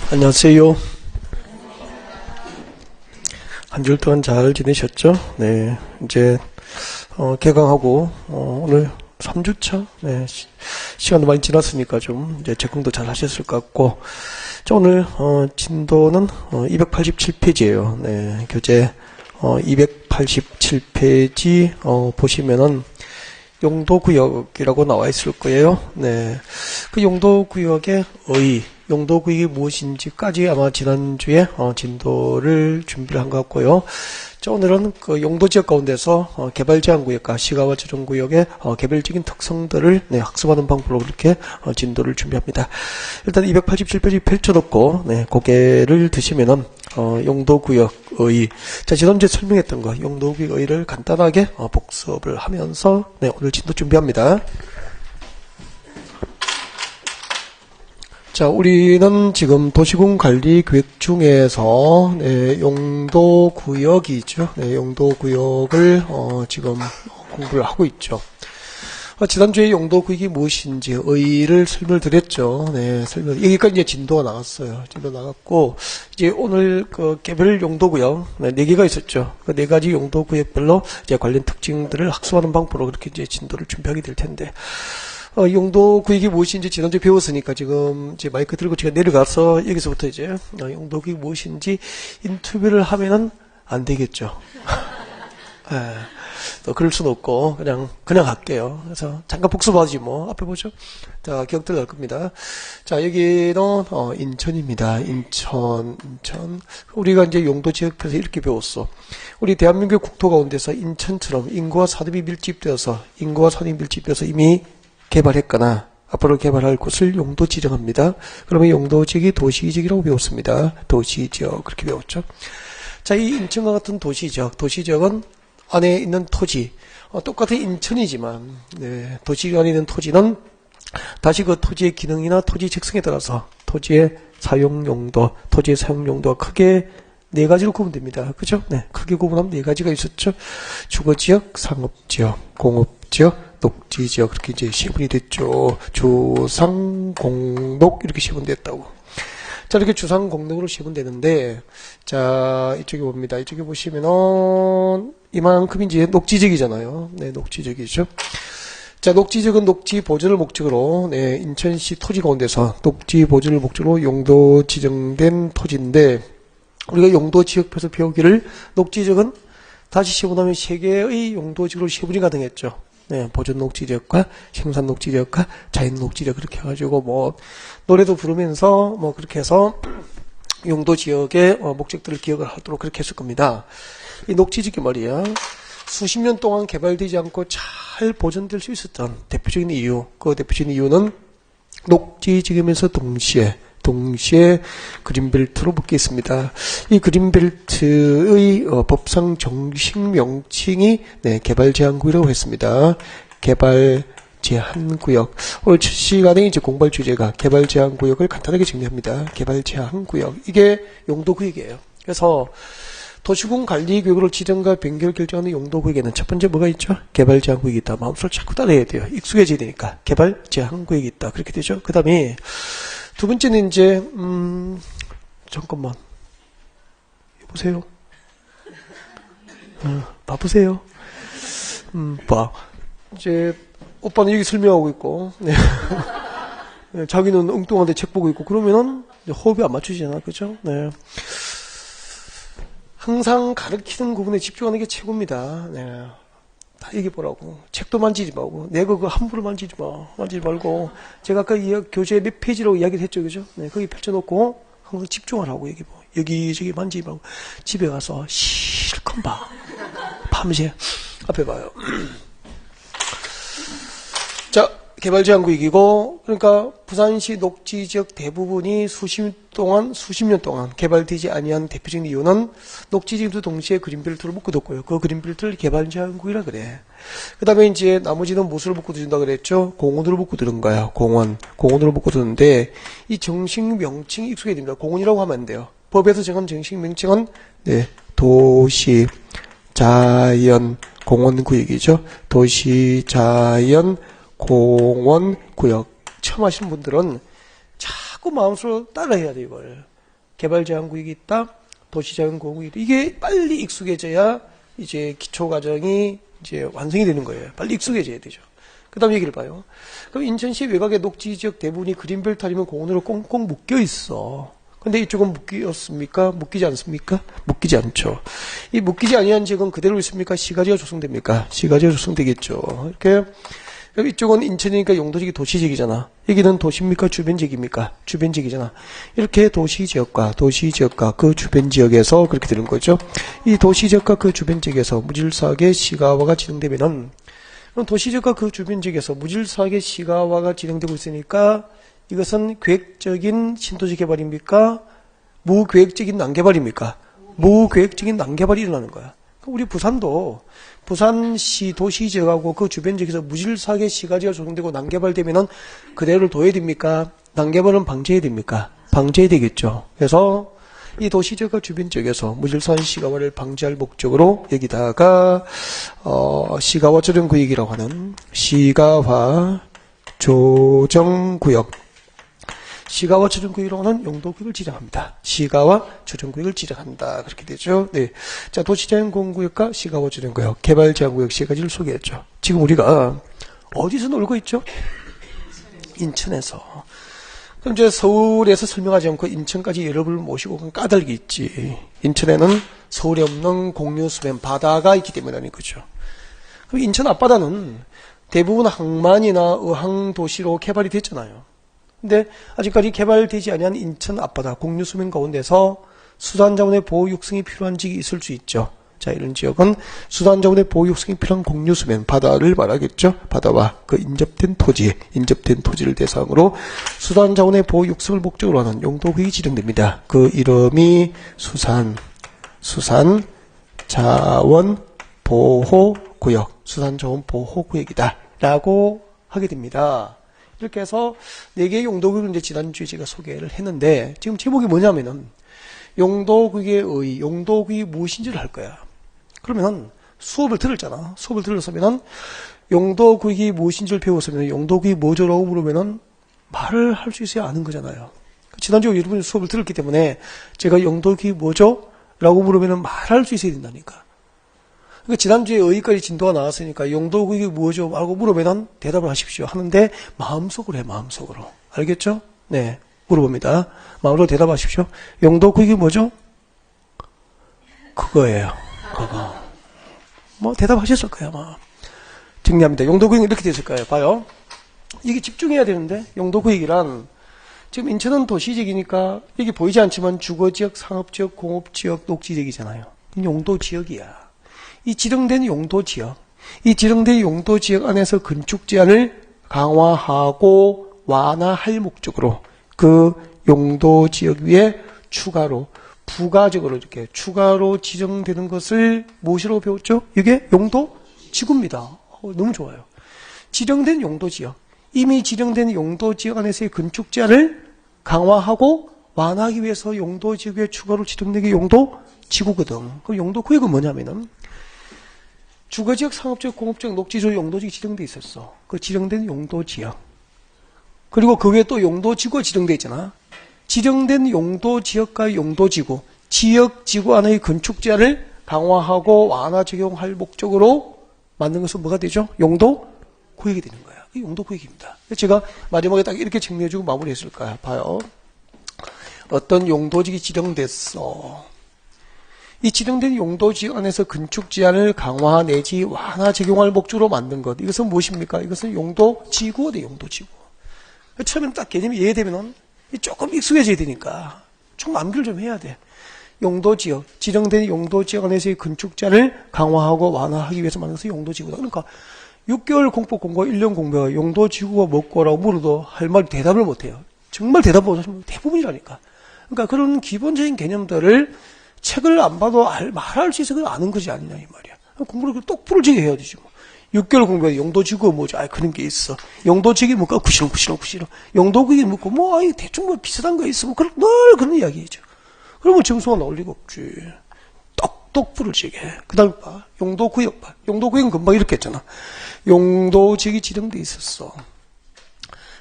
안녕하세요. 한 주일 동안 잘 지내셨죠? 네, 이제 개강하고 오늘 3주차. 네, 시간도 많이 지났으니까 좀 이제 적응도 잘 하셨을 것 같고, 자, 오늘 진도는 287페이지예요. 네, 교재 287페이지 보시면은 용도구역이라고 나와 있을 거예요. 네, 그 용도구역의 용도구역이 무엇인지까지 아마 지난주에 진도를 준비를 한 것 같고요. 자, 오늘은 그 용도지역 가운데서 개발제한구역과 시가와 조정구역의 개별적인 특성들을 학습하는 방법으로 그렇게 진도를 준비합니다. 일단 287페이지 펼쳐놓고 고개를 드시면은 용도구역의, 자, 지난주에 설명했던 거 용도구역의를 간단하게 복습을 하면서 오늘 진도 준비합니다. 자, 우리는 지금 도시군 관리 계획 중에서 용도구역이죠. 용도구역을 지금 공부를 하고 있죠. 지난주에 용도구역이 무엇인지 의의를 설명을 드렸죠. 여기까지 이제 진도가 나왔어요. 진도 나갔고, 이제 오늘 그 개별 용도구역 4개가 있었죠. 그 4가지 용도구역별로 이제 관련 특징들을 학습하는 방법으로 그렇게 이제 진도를 준비하게 될 텐데, 용도구역이 무엇인지 지난주에 배웠으니까 지금 이제 마이크 들고 제가 내려가서 여기서부터 이제 용도구역이 무엇인지 인터뷰를 하면은 안 되겠죠. 또 그럴 수는 없고 그냥 할게요. 그래서 잠깐 복습하지 뭐. 앞에 보죠. 자, 기억들 날 겁니다. 자, 여기는 인천입니다. 인천. 우리가 이제 용도 지역에서 이렇게 배웠어. 우리 대한민국 국토 가운데서 인천처럼 인구와 산업이 밀집되어서 이미 개발했거나 앞으로 개발할 곳을 용도 지정합니다. 그러면 용도지역이 도시지역이라고 배웠습니다. 도시지역 그렇게 배웠죠. 자, 이 인천과 같은 도시지역은 안에 있는 토지, 똑같은 인천이지만 도시 안에 있는 토지는 다시 그 토지의 기능이나 토지 특성에 따라서 토지의 사용 용도가 크게 4가지로 구분됩니다. 그죠? 크게 구분하면 4가지가 있었죠. 주거지역, 상업지역, 공업지역, 녹지지역 그렇게 이제 시분이 됐죠. 주상공록 이렇게 시분됐다고. 자, 이렇게 주상공록으로 시분되는데, 자, 이쪽에 봅니다. 이쪽에 보시면은 이만큼이 이제 녹지지역이잖아요. 녹지지역이죠. 자, 녹지지역은 녹지 보존을 목적으로 인천시 토지 가운데서 녹지 보존을 목적으로 용도 지정된 토지인데, 우리가 용도지역표에서 배우기를 녹지지역은 다시 시분하면 3개의 용도지역으로 시분이 가능했죠. 보존 녹지지역과 생산 녹지지역과 자연 녹지지역 그렇게 해가지고 뭐 노래도 부르면서 뭐 그렇게 해서 용도지역의 목적들을 기억을 하도록 그렇게 했을 겁니다. 이 녹지지역이 말이야, 수십 년 동안 개발되지 않고 잘 보존될 수 있었던 대표적인 이유는 녹지지역이면서 동시에 그린벨트로 묶여 있습니다. 이 그린벨트의 법상 정식 명칭이 개발제한구역이라고 했습니다. 개발제한구역. 오늘 시간에 이제 공부할 주제가 개발제한구역을 간단하게 정리합니다. 개발제한구역. 이게 용도구역이에요. 그래서 도시군 관리구역으로 지정과 변경을 결정하는 용도구역에는 첫 번째 뭐가 있죠? 개발제한구역이 있다. 마음속으로 자꾸 따라해야 돼요. 익숙해져야 되니까. 개발제한구역이 있다. 그렇게 되죠. 그 다음에 두 번째는 이제 잠깐만 여보세요. 바쁘세요. 이제 오빠는 여기 설명하고 있고 자기는 엉뚱한데 책 보고 있고 그러면은 호흡이 안 맞추잖아, 그죠? 항상 가르치는 부분에 집중하는 게 최고입니다. 다 얘기해보라고. 책도 만지지 말고. 내가 그거 함부로 만지지 말고. 제가 아까 교재 몇 페이지라고 이야기를 했죠, 그죠? 거기 펼쳐놓고 항상 집중하라고 얘기해. 여기저기 만지지 말고. 집에 가서 실컷 봐. 밤새. 앞에 봐요. 자, 개발제한구역이고, 그러니까 부산시 녹지지역 대부분이 수십 년 동안 개발되지 아니한 대표적인 이유는 녹지지역도 동시에 그린벨트를 묶어뒀고요. 그 그린벨트를 개발제한구역이라 그래. 그 다음에 이제 나머지는 무엇으로 묶어둔다 그랬죠? 공원으로 묶어두는 거야. 공원으로 묶어두는데 이 정식 명칭이 익숙해야 됩니다. 공원이라고 하면 안 돼요. 법에서 정한 정식 명칭은 도시 자연 공원구역이죠. 도시 자연 공원구역. 처음 하시는 분들은 자꾸 마음속으로 따라해야 돼, 이걸. 개발제한구역이 있다, 도시자연보호구역이 있다. 이게 빨리 익숙해져야 이제 기초과정이 이제 완성이 되는 거예요. 빨리 익숙해져야 되죠. 그 다음 얘기를 봐요. 그럼 인천시 외곽의 녹지 지역 대부분이 그린벨트 아니면 공원으로 꽁꽁 묶여 있어. 근데 이쪽은 묶였습니까? 묶이지 않습니까? 묶이지 않죠. 이 묶이지 아니한 지역은 그대로 있습니까? 시가지가 조성됩니까? 시가지가 조성되겠죠. 이렇게. 그럼 이쪽은 인천이니까 용도지역이 도시지역이잖아. 여기는 도시입니까? 주변지역입니까? 주변지역이잖아. 이렇게 도시지역과 그 주변지역에서 그렇게 되는 거죠. 이 도시지역과 그 주변지역에서 무질서하게 시가화가 진행되면은, 그럼 도시지역과 그 주변지역에서 무질서하게 시가화가 진행되고 있으니까 이것은 계획적인 신도시 개발입니까? 무계획적인 난개발입니까? 무계획적인 난개발이 일어나는 거야. 우리 부산도 부산시 도시지역하고 그 주변 지역에서 무질서하게 시가지가 조성되고 난개발되면은 그대로 둬야 됩니까? 난개발은 방지해야 됩니까? 방지해야 되겠죠. 그래서 이 도시지역과 주변 지역에서 무질서한 시가화를 방지할 목적으로 여기다가 시가화 조정구역이라고 하는 시가화 조정구역, 시가화 조정구역이라고 하는 용도구역을 지정합니다. 시가화 조정구역을 지정한다. 그렇게 되죠. 네. 자, 도시자연공원구역과 시가화 조정구역, 개발제한구역 세 가지를 소개했죠. 지금 우리가 어디서 놀고 있죠? 인천에서. 그럼 이제 서울에서 설명하지 않고 인천까지 여러분을 모시고 간 까닭이 있지. 인천에는 서울에 없는 공유수면 바다가 있기 때문이라는 거죠. 그럼 인천 앞바다는 대부분 항만이나 어항도시로 개발이 됐잖아요. 근데 아직까지 개발되지 아니한 인천 앞바다 공유수면 가운데서 수산자원의 보호 육성이 필요한 지역이 있을 수 있죠. 자, 이런 지역은 수산자원의 보호 육성이 필요한 공유수면 바다를 말하겠죠. 바다와 그 인접된 토지를 대상으로 수산자원의 보호 육성을 목적으로 하는 용도구역이 지정됩니다. 그 이름이 수산자원보호구역, 수산자원보호구역이다 라고 하게 됩니다. 이렇게 해서 4개의 용도구역을 이제 지난주에 제가 소개를 했는데, 지금 제목이 뭐냐면은, 용도구역의 용도구역이 무엇인지를 할 거야. 그러면 수업을 들었잖아. 수업을 들었으면은, 용도구역이 무엇인지를 배웠으면, 용도구역이 뭐죠라고 물으면은, 말을 할 수 있어야 아는 거잖아요. 지난주에 여러분이 수업을 들었기 때문에, 제가 용도구역이 뭐죠? 라고 물으면은 말할 수 있어야 된다니까. 그러니까 지난주에 여기까지 진도가 나왔으니까 용도구역이 뭐죠? 라고 물으면 대답을 하십시오. 하는데 마음속으로 해, 마음속으로. 알겠죠? 네. 물어봅니다. 마음으로 대답하십시오. 용도구역이 뭐죠? 그거예요. 그거. 뭐 대답하셨을 거예요, 아마. 정리합니다. 용도구역이 이렇게 됐을 거예요. 봐요. 이게 집중해야 되는데, 용도구역이란 지금 인천은 도시지역이니까 여기 보이지 않지만 주거지역, 상업지역, 공업지역, 녹지지역이잖아요. 용도지역이야. 이 지정된 용도지역 안에서 건축 제한을 강화하고 완화할 목적으로 그 용도지역 위에 부가적으로 이렇게 추가로 지정되는 것을 무엇이라고 배웠죠? 이게 용도지구입니다. 너무 좋아요. 지정된 용도지역. 이미 지정된 용도지역 안에서의 건축 제한을 강화하고 완화하기 위해서 용도지역 위에 추가로 지정된 게 용도지구거든. 그럼 용도구역은 뭐냐면은 주거지역, 상업지역, 공업지역, 녹지지역, 용도지역이 지정돼 있었어. 그 지정된 용도지역. 그리고 그 외에 또 용도지구가 지정돼 있잖아. 지정된 용도지역과 용도지구, 지역지구 안의 건축 제한을 강화하고 완화 적용할 목적으로 만든 것은 뭐가 되죠? 용도구역이 되는 거야. 이 용도구역입니다. 제가 마지막에 딱 이렇게 정리해주고 마무리했을 거야. 봐요. 어떤 용도지역이 지정됐어. 이 지정된 용도지역 안에서 건축 제한을 강화 내지 완화 적용할 목적으로 만든 것. 이것은 무엇입니까? 이것은 용도지구가 돼, 용도지구. 처음에는 딱 개념이 이해되면은 조금 익숙해져야 되니까 좀 암기를 좀 해야 돼. 용도지역, 지정된 용도지역 안에서의 건축 제한을 강화하고 완화하기 위해서 만든 것이 용도지구다. 그러니까 6개월 공법 공부와 1년 공부가 용도지구가 뭐고라고 물어도 할 말 대답을 못해요. 정말 대답 못하시면 대부분이라니까. 그러니까 그런 기본적인 개념들을 책을 안 봐도 말할 수 있어 그걸 아는 것이 아니냐 이 말이야. 공부를 똑부러지게 해야 되지 뭐. 6개월 공부해 용도지구가 뭐죠? 그런 게 있어. 용도지역이 뭐가 구시렁. 용도구역이 뭐고 뭐 대충 뭐 비슷한 거 있어. 뭐 늘 그런 이야기죠. 그러면 점수가 나올 리가 없지. 똑부러지게. 그다음에 봐. 용도구역 봐. 용도구역은 금방 이렇게 했잖아. 용도지역이 지정돼 있었어.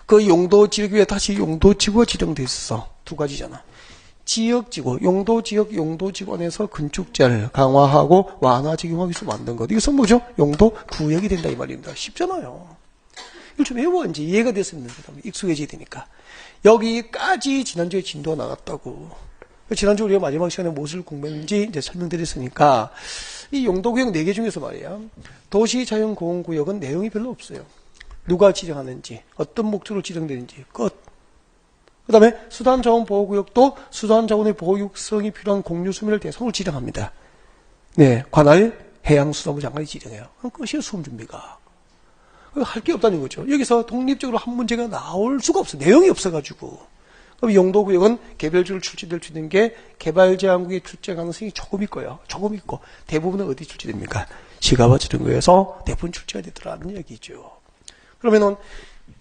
그 용도지역 위에 다시 용도지구가 지정돼 있었어. 두 가지잖아. 지역지구, 용도지역, 용도지구 안에서 건축제를 강화하고 완화 적용하기 위해서 만든 것. 이것은 뭐죠? 용도구역이 된다 이 말입니다. 쉽잖아요. 이걸 좀 외워 이제 이해가 됐으면 익숙해져야 되니까. 여기까지 지난주에 진도가 나갔다고. 지난주 우리가 마지막 시간에 무엇을 공부했는지 이제 설명드렸으니까 이 용도구역 4개 중에서 말이야. 도시자연공원구역은 내용이 별로 없어요. 누가 지정하는지, 어떤 목적으로 지정되는지, 끝. 그 다음에 수단자원보호구역도 수단자원의 보호 육성이 필요한 공유수면을 대상으로 지정합니다. 네, 관할 해양수산부 장관이 지정해요. 그럼 끝이에요, 수험준비가. 할 게 없다는 거죠. 여기서 독립적으로 한 문제가 나올 수가 없어. 내용이 없어가지고. 그럼 용도구역은 개별적으로 출제될 수 있는 게 개발제한국의 출제 가능성이 조금 있고요. 조금 있고 대부분은 어디 출제됩니까? 시가와 지정구에서 대부분 출제가 되더라는 얘기죠. 그러면은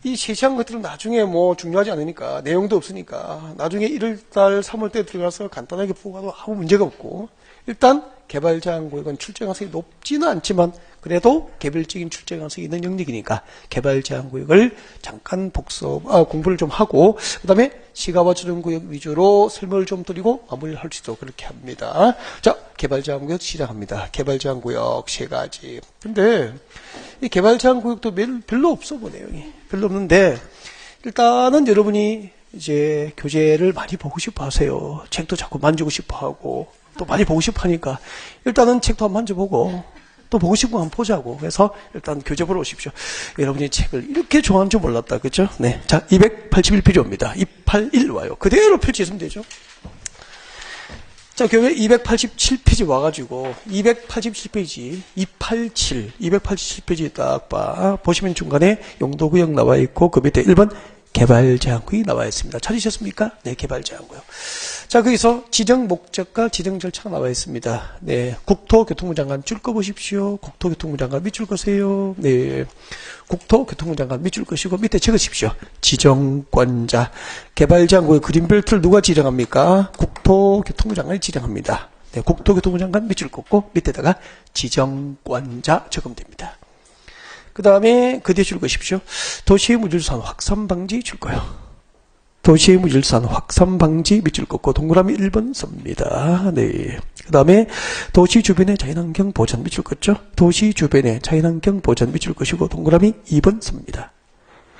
이 세세한 것들은 나중에 뭐 중요하지 않으니까 내용도 없으니까 나중에 1월달 3월때 들어가서 간단하게 보고 가도 아무 문제가 없고 일단 개발제한구역은 출제 가능성이 높지는 않지만 그래도 개별적인 출제 가능성이 있는 영역이니까 개발제한구역을 잠깐 공부를 좀 하고 그 다음에 시가와 지정구역 위주로 설명을 좀 드리고 마무리를 할 수 있도록 그렇게 합니다. 자, 개발제한구역 시작합니다. 개발제한구역 3가지. 근데 이 개발제한구역도 별로 없어 보네요. 별로 없는데 일단은 여러분이 이제 교재를 많이 보고 싶어 하세요. 책도 자꾸 만지고 싶어 하고 또 많이 보고 싶어 하니까 일단은 책도 한번 만져보고 또 보고 싶으면 한번 보자고. 그래서 일단 교재 보러 오십시오. 여러분이 책을 이렇게 좋아하는 줄 몰랐다. 그죠? 네. 자, 281페이지입니다. 281 와요. 그대로 펼치시면 되죠. 자, 교재 287페이지 와가지고 287페이지 287페이지 딱 보시면 중간에 용도구역 나와 있고 그 밑에 1번 개발제한구역이 나와 있습니다. 찾으셨습니까? 네, 개발제한구역. 자, 거기서 지정 목적과 지정 절차가 나와 있습니다. 네, 국토교통부 장관 줄 거 보십시오. 국토교통부 장관 밑줄 거세요. 네, 국토교통부 장관 밑줄 거시고 밑에 적으십시오. 지정권자. 개발제한구역 그린벨트를 누가 지정합니까? 국토교통부 장관이 지정합니다. 네, 국토교통부 장관 밑줄 긋고 밑에다가 지정권자 적으면 됩니다. 그 다음에 그 뒤에 줄 것이십시오. 도시의 무질산 확산 방지 줄 거요. 도시의 무질산 확산 방지 밑줄 긋고 동그라미 1번 씁니다. 네. 그 다음에 도시 주변의 자연환경 보전 밑줄 긋죠. 도시 주변의 자연환경 보전 밑줄 긋이고 동그라미 2번 씁니다.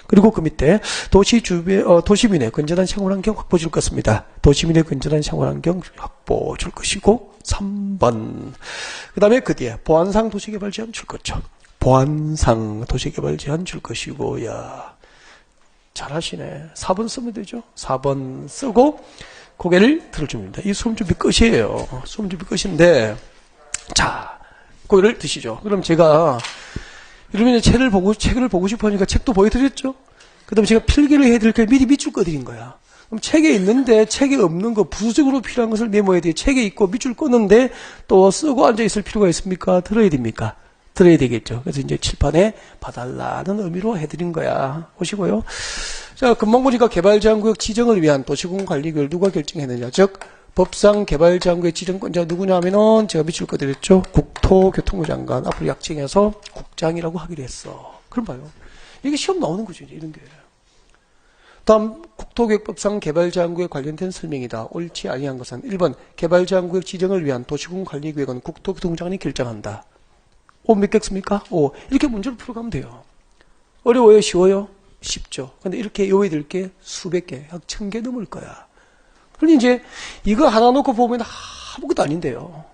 그리고 그 밑에 도시민의 건전한 생활환경 확보 줄 것입니다. 도시민의 건전한 생활환경 확보 줄 것이고 3번. 그 다음에 그 뒤에 보안상 도시개발 제한 줄 거죠. 보안상 도시개발 제한 줄 것이고, 야, 잘하시네. 4번 쓰면 되죠. 4번 쓰고 고개를 들어줍니다. 이 수험 준비 끝이에요. 수험 준비 끝인데, 자, 고개를 드시죠. 그럼 제가 이러면 책을 보고 싶어 하니까 책도 보여드렸죠. 그 다음에 제가 필기를 해드릴까 미리 밑줄 꺼드린 거야. 그럼 책에 있는데 책에 없는 거 부수적으로 필요한 것을 메모해야 돼요. 책에 있고 밑줄 껐는데 또 쓰고 앉아 있을 필요가 있습니까? 들어야 됩니까? 들어야 되겠죠. 그래서 이제 칠판에 봐달라는 의미로 해드린 거야. 보시고요. 자, 금방 보니까 개발제한구역 지정을 위한 도시공원 관리구역을 누가 결정했느냐. 즉, 법상 개발제한구역 지정권자 누구냐 하면은 제가 밑줄 꺼드렸죠. 국토교통부 장관. 앞으로 약칭해서 국장이라고 하기로 했어. 그럼 봐요. 이게 시험 나오는 거죠. 이런 게. 다음, 국토교육법상 개발제한구역 관련된 설명이다. 옳지 아니한 것은 1번, 개발제한구역 지정을 위한 도시공원 관리구역은 국토교통부 장관이 결정한다. 오, 몇 개 씁니까? 오, 이렇게 문제를 풀어가면 돼요. 어려워요? 쉬워요? 쉽죠. 근데 이렇게 외워야 될 게 수백 개, 약 1000개 넘을 거야. 그러니 이제 이거 하나 놓고 보면 아무것도 아닌데요.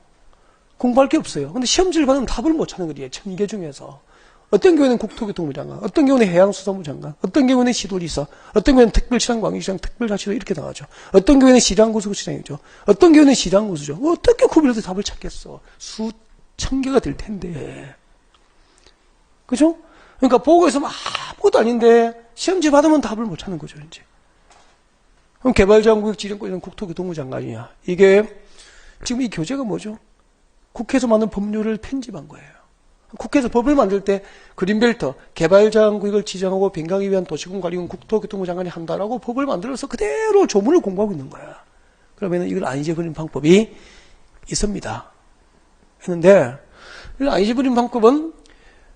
공부할 게 없어요. 근데 시험지를 받으면 답을 못 찾는 거예요. 1000개 중에서. 어떤 경우에는 국토교통부 장관, 어떤 경우는 해양수산부 장관, 어떤 경우는 시도지사, 어떤 경우는 특별시장, 광역시장, 특별자치도 이렇게 나가죠. 어떤 경우에는 시장구수시장이죠. 어떤 경우는 시장구수죠. 어떻게 구별해서 답을 찾겠어. 수천 개가 될 텐데. 그죠? 그러니까 보고 있으면 아무것도 아닌데 시험지 받으면 답을 못 찾는 거죠, 이제. 그럼 개발자원구역 지정권자는 국토교통부 장관이야. 이게 지금 이 교재가 뭐죠? 국회에서 만든 법률을 편집한 거예요. 국회에서 법을 만들 때 그린벨트, 개발자원구역을 지정하고 변경하기 위한 도시공원 관리는 국토교통부 장관이 한다라고 법을 만들어서 그대로 조문을 공부하고 있는 거야. 그러면 이걸 안 잊어버리는 방법이 있습니다. 했는데, 안 잊어버리는 방법은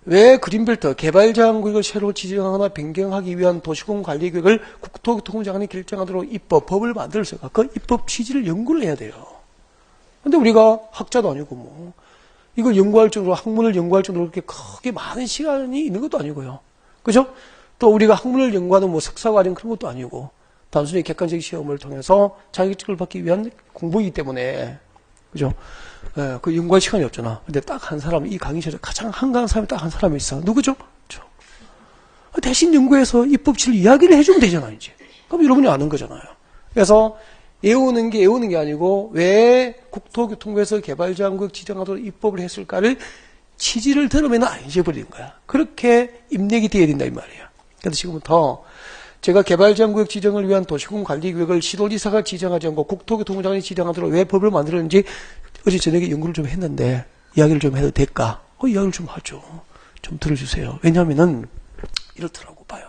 왜 그린벨트 개발자원구역을 새로 지정하거나 변경하기 위한 도시공 관리 계획을 국토교통부 장관이 결정하도록 법을 만들었을까? 그 입법 취지를 연구를 해야 돼요. 근데 우리가 학자도 아니고 뭐 이걸 연구할 정도로 학문을 연구할 정도로 그렇게 크게 많은 시간이 있는 것도 아니고요. 그죠? 또 우리가 학문을 연구하는 뭐 석사과정 그런 것도 아니고 단순히 객관적 시험을 통해서 자격증을 받기 위한 공부이기 때문에 그죠? 예, 그 연구할 시간이 없잖아. 근데 딱 한 사람, 이 강의실에 가장 한가한 사람이 딱 한 사람이 있어. 누구죠? 대신 연구해서 입법치를 이야기를 해주면 되잖아, 이제. 그럼 여러분이 아는 거잖아요. 그래서 외우는 게 아니고 왜 국토교통부에서 개발자원구역 지정하도록 입법을 했을까를 취지를 들으면 안 잊어버리는 거야. 그렇게 입력이 돼야 된다, 이 말이야. 그래서 지금부터 제가 개발자원구역 지정을 위한 도시공 관리 계획을 시도지사가 지정하지 않고 국토교통부 장관이 지정하도록 왜 법을 만들었는지 어제 저녁에 연구를 좀 했는데 이야기를 좀 해도 될까? 이야기를 좀 하죠. 좀 들어주세요. 왜냐하면은 이렇더라고 봐요.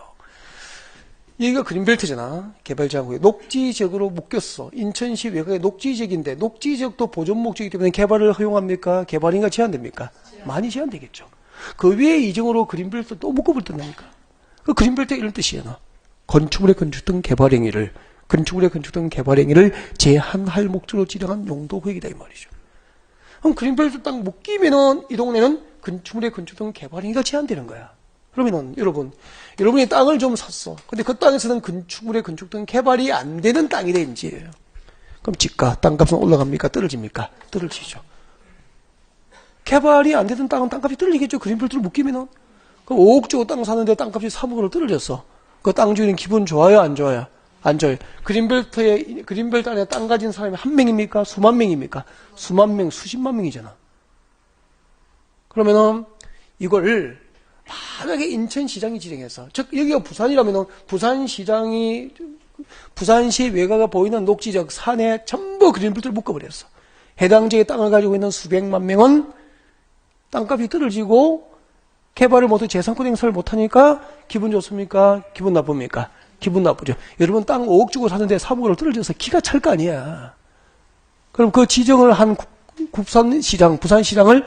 여기가 그린벨트잖아. 개발자원구역. 녹지지역으로 묶였어. 인천시 외곽의 녹지지역인데 녹지지역도 보존 목적이기 때문에 개발을 허용합니까? 개발인가 제한됩니까? 많이 제한되겠죠. 그 위에 이정으로 그린벨트 또 묶어볼 뜬다니까. 그 그린벨트 이런 뜻이야. 건축물의 건축 등 개발 행위를 제한할 목적으로 지정한 용도구역이다 이 말이죠. 그럼 그린벨트 땅 묶이면은 이 동네는 건축물의 건축 등 개발 행위가 제한되는 거야. 그러면은 여러분이 땅을 좀 샀어. 근데 그 땅에서는 건축물의 건축 등 개발이 안 되는 땅이 돼 이제. 그럼 집가 땅값은 올라갑니까? 떨어집니까? 떨어지죠. 개발이 안 되던 땅은 땅값이 떨어지겠죠. 그린벨트를 묶이면은. 그럼 5억 주고 땅 사는데 땅값이 3억으로 떨어졌어. 그 땅 주인은 기분 좋아요? 안 좋아요? 안 좋아요. 그린벨트 안에 땅 가진 사람이 한 명입니까? 수만 명입니까? 수만 명, 수십만 명이잖아. 그러면은 이걸 만약에 인천시장이 지정해서, 즉 여기가 부산이라면은 부산시 외곽가 보이는 녹지적 산에 전부 그린벨트를 묶어버렸어. 해당 지역의 땅을 가지고 있는 수백만 명은 땅값이 떨어지고 개발을 못해 재산권 행사를 못하니까 기분 좋습니까? 기분 나쁩니까? 기분 나쁘죠. 여러분 땅 5억 주고 사는데 3억으로 떨어져서 기가 찰 거 아니야. 그럼 그 지정을 한 부산시장을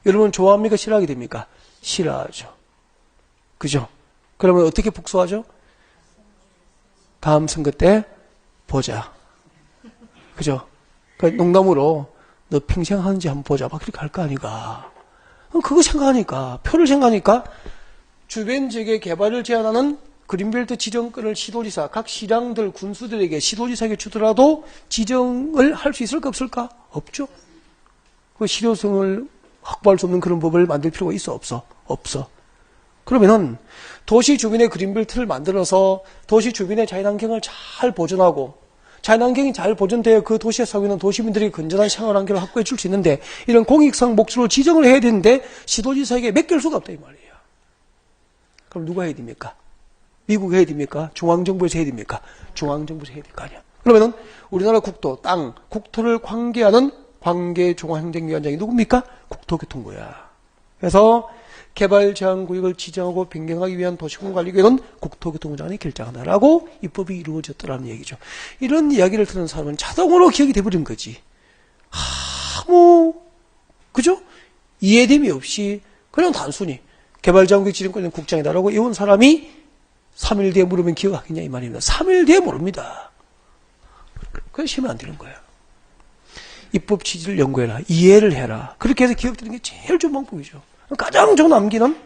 여러분 좋아합니까? 싫어하게 됩니까? 싫어하죠. 그죠? 그러면 어떻게 복수하죠? 다음 선거 때 보자. 그죠? 그러니까 농담으로 너 평생 하는지 한번 보자. 막 그렇게 할 거 아니까. 그거 생각하니까, 표를 생각하니까 주변 지역의 개발을 제한하는 그린벨트 지정권을 시도지사, 각 시장들, 군수들에게 시도지사에게 주더라도 지정을 할 수 있을까 없을까? 없죠. 그 실효성을 확보할 수 없는 그런 법을 만들 필요가 있어 없어? 없어. 그러면은 도시 주변에 그린벨트를 만들어서 도시 주변의 자연환경을 잘 보존하고 자연환경이 잘 보존되어 그 도시에 살고 있는 도시민들이 건전한 생활환경을 확보해 줄 수 있는데 이런 공익상 목적으로 지정을 해야 되는데 시도지사에게 맡길 수가 없다 이 말이에요. 그럼 누가 해야 됩니까? 미국이 해야 됩니까? 중앙정부에서 해야 됩니까? 중앙정부에서 해야 될 거 아니야. 그러면은 우리나라 국토를 관계하는 관계중앙행정위원장이 누굽니까? 국토교통부야. 그래서 개발제한구역을 지정하고 변경하기 위한 도시공관리계획은 국토교통부 장관이 결정한다라고 입법이 이루어졌다라는 얘기죠. 이런 이야기를 듣는 사람은 자동으로 기억이 돼버린 거지. 그죠? 이해됨이 없이 그냥 단순히 개발제한구역 지정권은 국장이다라고 외운 사람이 3일 뒤에 물으면 기억하겠냐 이 말입니다. 3일 뒤에 모릅니다. 그래서 시면 안 되는 거예요. 입법 취지를 연구해라. 이해를 해라. 그렇게 해서 기억되는 게 제일 좋은 방법이죠. 가장 좋은 암기는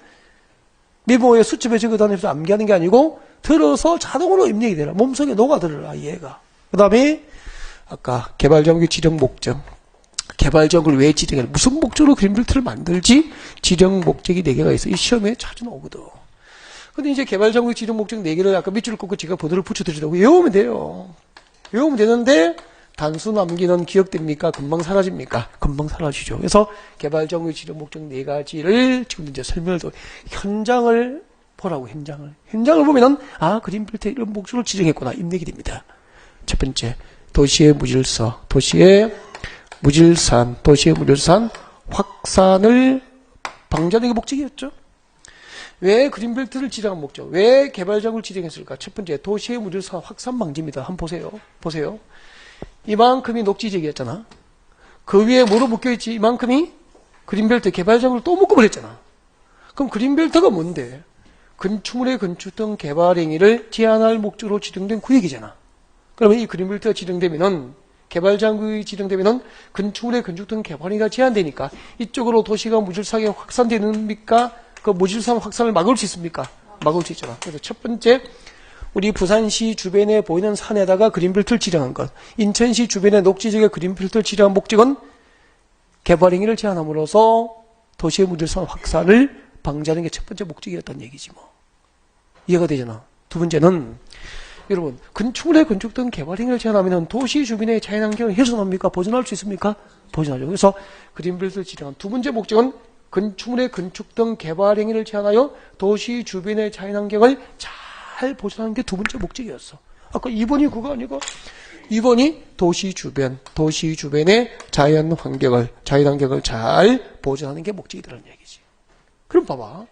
메모에 수첩에 적어다니면서 암기하는 게 아니고 들어서 자동으로 입력이 되라. 몸속에 녹아들어라. 이해가. 그 다음에 아까 개발지역의 지정 목적. 개발지역을 왜 지정해? 무슨 목적으로 그린벨트를 만들지? 지정 목적이 4개가 있어. 이 시험에 자주 나오거든. 근데 이제 개발지역 지정 목적 4개를 아까 밑줄을 꽂고 제가 보도를 붙여드리려고 외우면 돼요. 외우면 되는데 단순 암기는 기억됩니까? 금방 사라집니까? 금방 사라지죠. 그래서 개발지역 지정 목적 4가지를 지금 이제 설명을 또 현장을 보라고 현장을 보면은 그린벨트 이런 목적을 지정했구나 입력이 됩니다. 첫 번째 도시의 무질산 확산을 방지하는 게 목적이었죠. 왜 그린벨트를 지정한 목적? 왜 개발지역을 지정했을까? 첫 번째 도시의 무질산 확산 방지입니다. 한번 보세요. 이만큼이 녹지지역이었잖아. 그 위에 뭐로 묶여있지? 이만큼이 그린벨트 개발지역을 또 묶어버렸잖아. 그럼 그린벨트가 뭔데? 건축물의 건축 등 개발 행위를 제한할 목적으로 지정된 구역이잖아. 그러면 이 그린벨트가 지정되면은 개발 장구역이 지정되면은 건축물의 건축 등 개발 행위가 제한되니까 이쪽으로 도시가 무질서하게 확산되는니까 그 무질서한 확산을 막을 수 있습니까? 막을 수 있잖아. 그래서 첫 번째 우리 부산시 주변에 보이는 산에다가 그린벨트를 지정한 것, 인천시 주변의 녹지지역에 그린벨트를 지정한 목적은 개발 행위를 제한함으로써 도시의 무질서한 확산을 방지하는 게 첫 번째 목적이었다는 얘기지 뭐. 이해가 되잖아. 두 번째는 여러분 건축물의 건축 등 개발 행위를 제한하면 도시 주변의 자연환경을 훼손합니까? 보존할 수 있습니까? 보존하죠. 그래서 그린벨트를 지정한 두 번째 목적은 건축물의 건축 등 개발 행위를 제한하여 도시 주변의 자연환경을 잘 보존하는 게 두 번째 목적이었어. 아까 2번이 그거 아니고 2번이 도시 주변의 자연환경을 잘 보존하는 게 목적이라는 얘기지. 그럼 봐봐.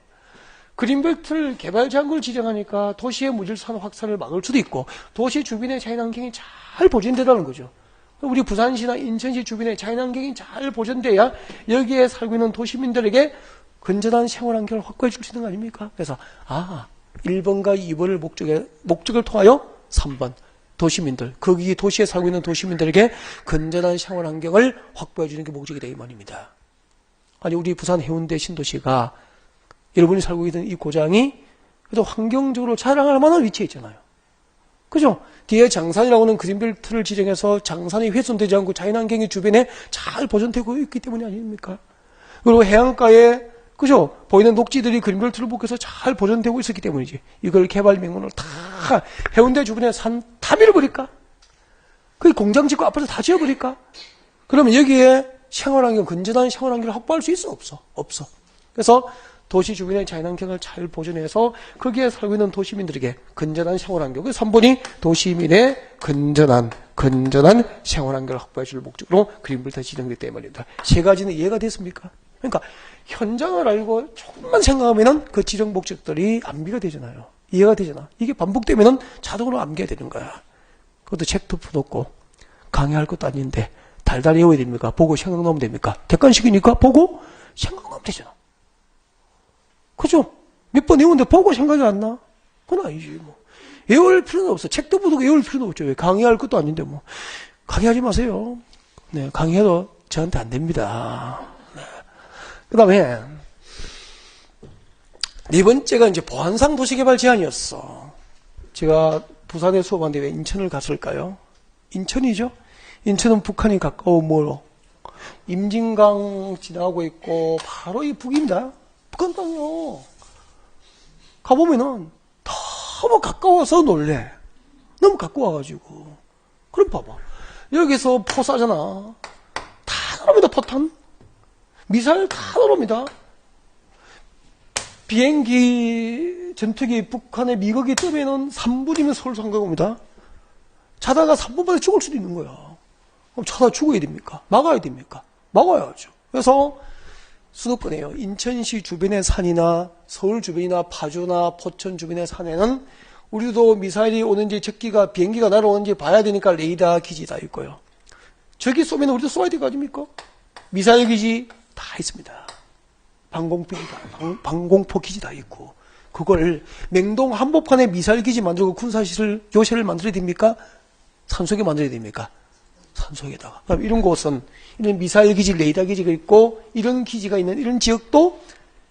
그린벨트를 개발 장구를 지정하니까 도시의 무질서한 확산을 막을 수도 있고 도시 주변의 자연환경이 잘 보존되라는 거죠. 우리 부산시나 인천시 주변의 자연환경이 잘 보존돼야 여기에 살고 있는 도시민들에게 건전한 생활환경을 확보해 줄 수 있는 거 아닙니까? 그래서 1번과 2번을 목적을 통하여 3번 도시민들, 거기 도시에 살고 있는 도시민들에게 건전한 생활환경을 확보해 주는 게 목적이다 이 말입니다. 아니 우리 부산 해운대 신도시가 여러분이 살고 있는 이 고장이 그래도 환경적으로 자랑할 만한 위치에 있잖아요. 그죠? 뒤에 장산이라고 하는 그린벨트를 지정해서 장산이 훼손되지 않고 자연환경이 주변에 잘 보존되고 있기 때문이 아닙니까? 그리고 해안가에 그죠? 보이는 녹지들이 그린벨트를 복해서 잘 보존되고 있었기 때문이지. 이걸 개발 명분으로 다 해운대 주변에 산 다 밀어버릴까? 그 공장 짓고 아파트 다 지어버릴까? 그러면 여기에 생활환경, 건전한 생활환경을 확보할 수 있어? 없어? 없어. 그래서 도시 주변의 자연환경을 잘 보존해서 거기에 살고 있는 도시민들에게 건전한 생활환경. 그 3번이 도시민의 건전한 생활환경을 확보해 줄 목적으로 그린벨트가 지정됐다 이 말입니다. 세 가지는 이해가 됐습니까? 그러니까 현장을 알고 조금만 생각하면은 그 지정 목적들이 암기가 되잖아요. 이해가 되잖아. 이게 반복되면은 자동으로 암기가 되는 거야. 그것도 책도 푸놓고 강의할 것도 아닌데 달달이 외워야 됩니까? 보고 생각나면 됩니까? 객관식이니까 보고 생각나면 되잖아. 그죠? 몇 번 외우는데 보고 생각이 안 나? 그건 아니지, 뭐. 외울 필요는 없어. 책도 보고 외울 필요는 없죠. 왜? 강의할 것도 아닌데, 뭐. 강의하지 마세요. 네, 강의해도 저한테 안 됩니다. 네. 그 다음에, 네 번째가 이제 보안상 도시개발 제한이었어. 제가 부산에 수업하는데 왜 인천을 갔을까요? 인천이죠? 인천은 북한이 가까워 뭐로? 임진강 지나고 있고, 바로 이 북입니다. 북한 땅이요. 가보면은 너무 가까워서 놀래. 너무 가까워가지고. 그럼 봐봐. 여기서 포 쏴잖아. 다 나옵니다, 포탄. 미사일 다 나옵니다. 비행기, 전투기, 북한의 미국이 뜨면은 3분이면 서울 상가가 옵니다. 자다가 3분만에 죽을 수도 있는 거야. 그럼 자다 죽어야 됩니까? 막아야 됩니까? 막아야죠. 그래서 수도권에요. 인천시 주변의 산이나 서울 주변이나 파주나 포천 주변의 산에는 우리도 미사일이 오는지 적기가 비행기가 날아오는지 봐야 되니까 레이더 기지 다 있고요. 저기 쏘면 우리도 쏘아야 될 거 아닙니까? 미사일 기지 다 있습니다. 방공포 기지 다 있고 그걸 맹동 한복판에 미사일 기지 만들고 군사시설 요새를 만들어야 됩니까? 산속에 만들어야 됩니까? 산속에다가. 그럼 이런 곳은 이런 미사일 기지, 레이더 기지가 있고 이런 기지가 있는 이런 지역도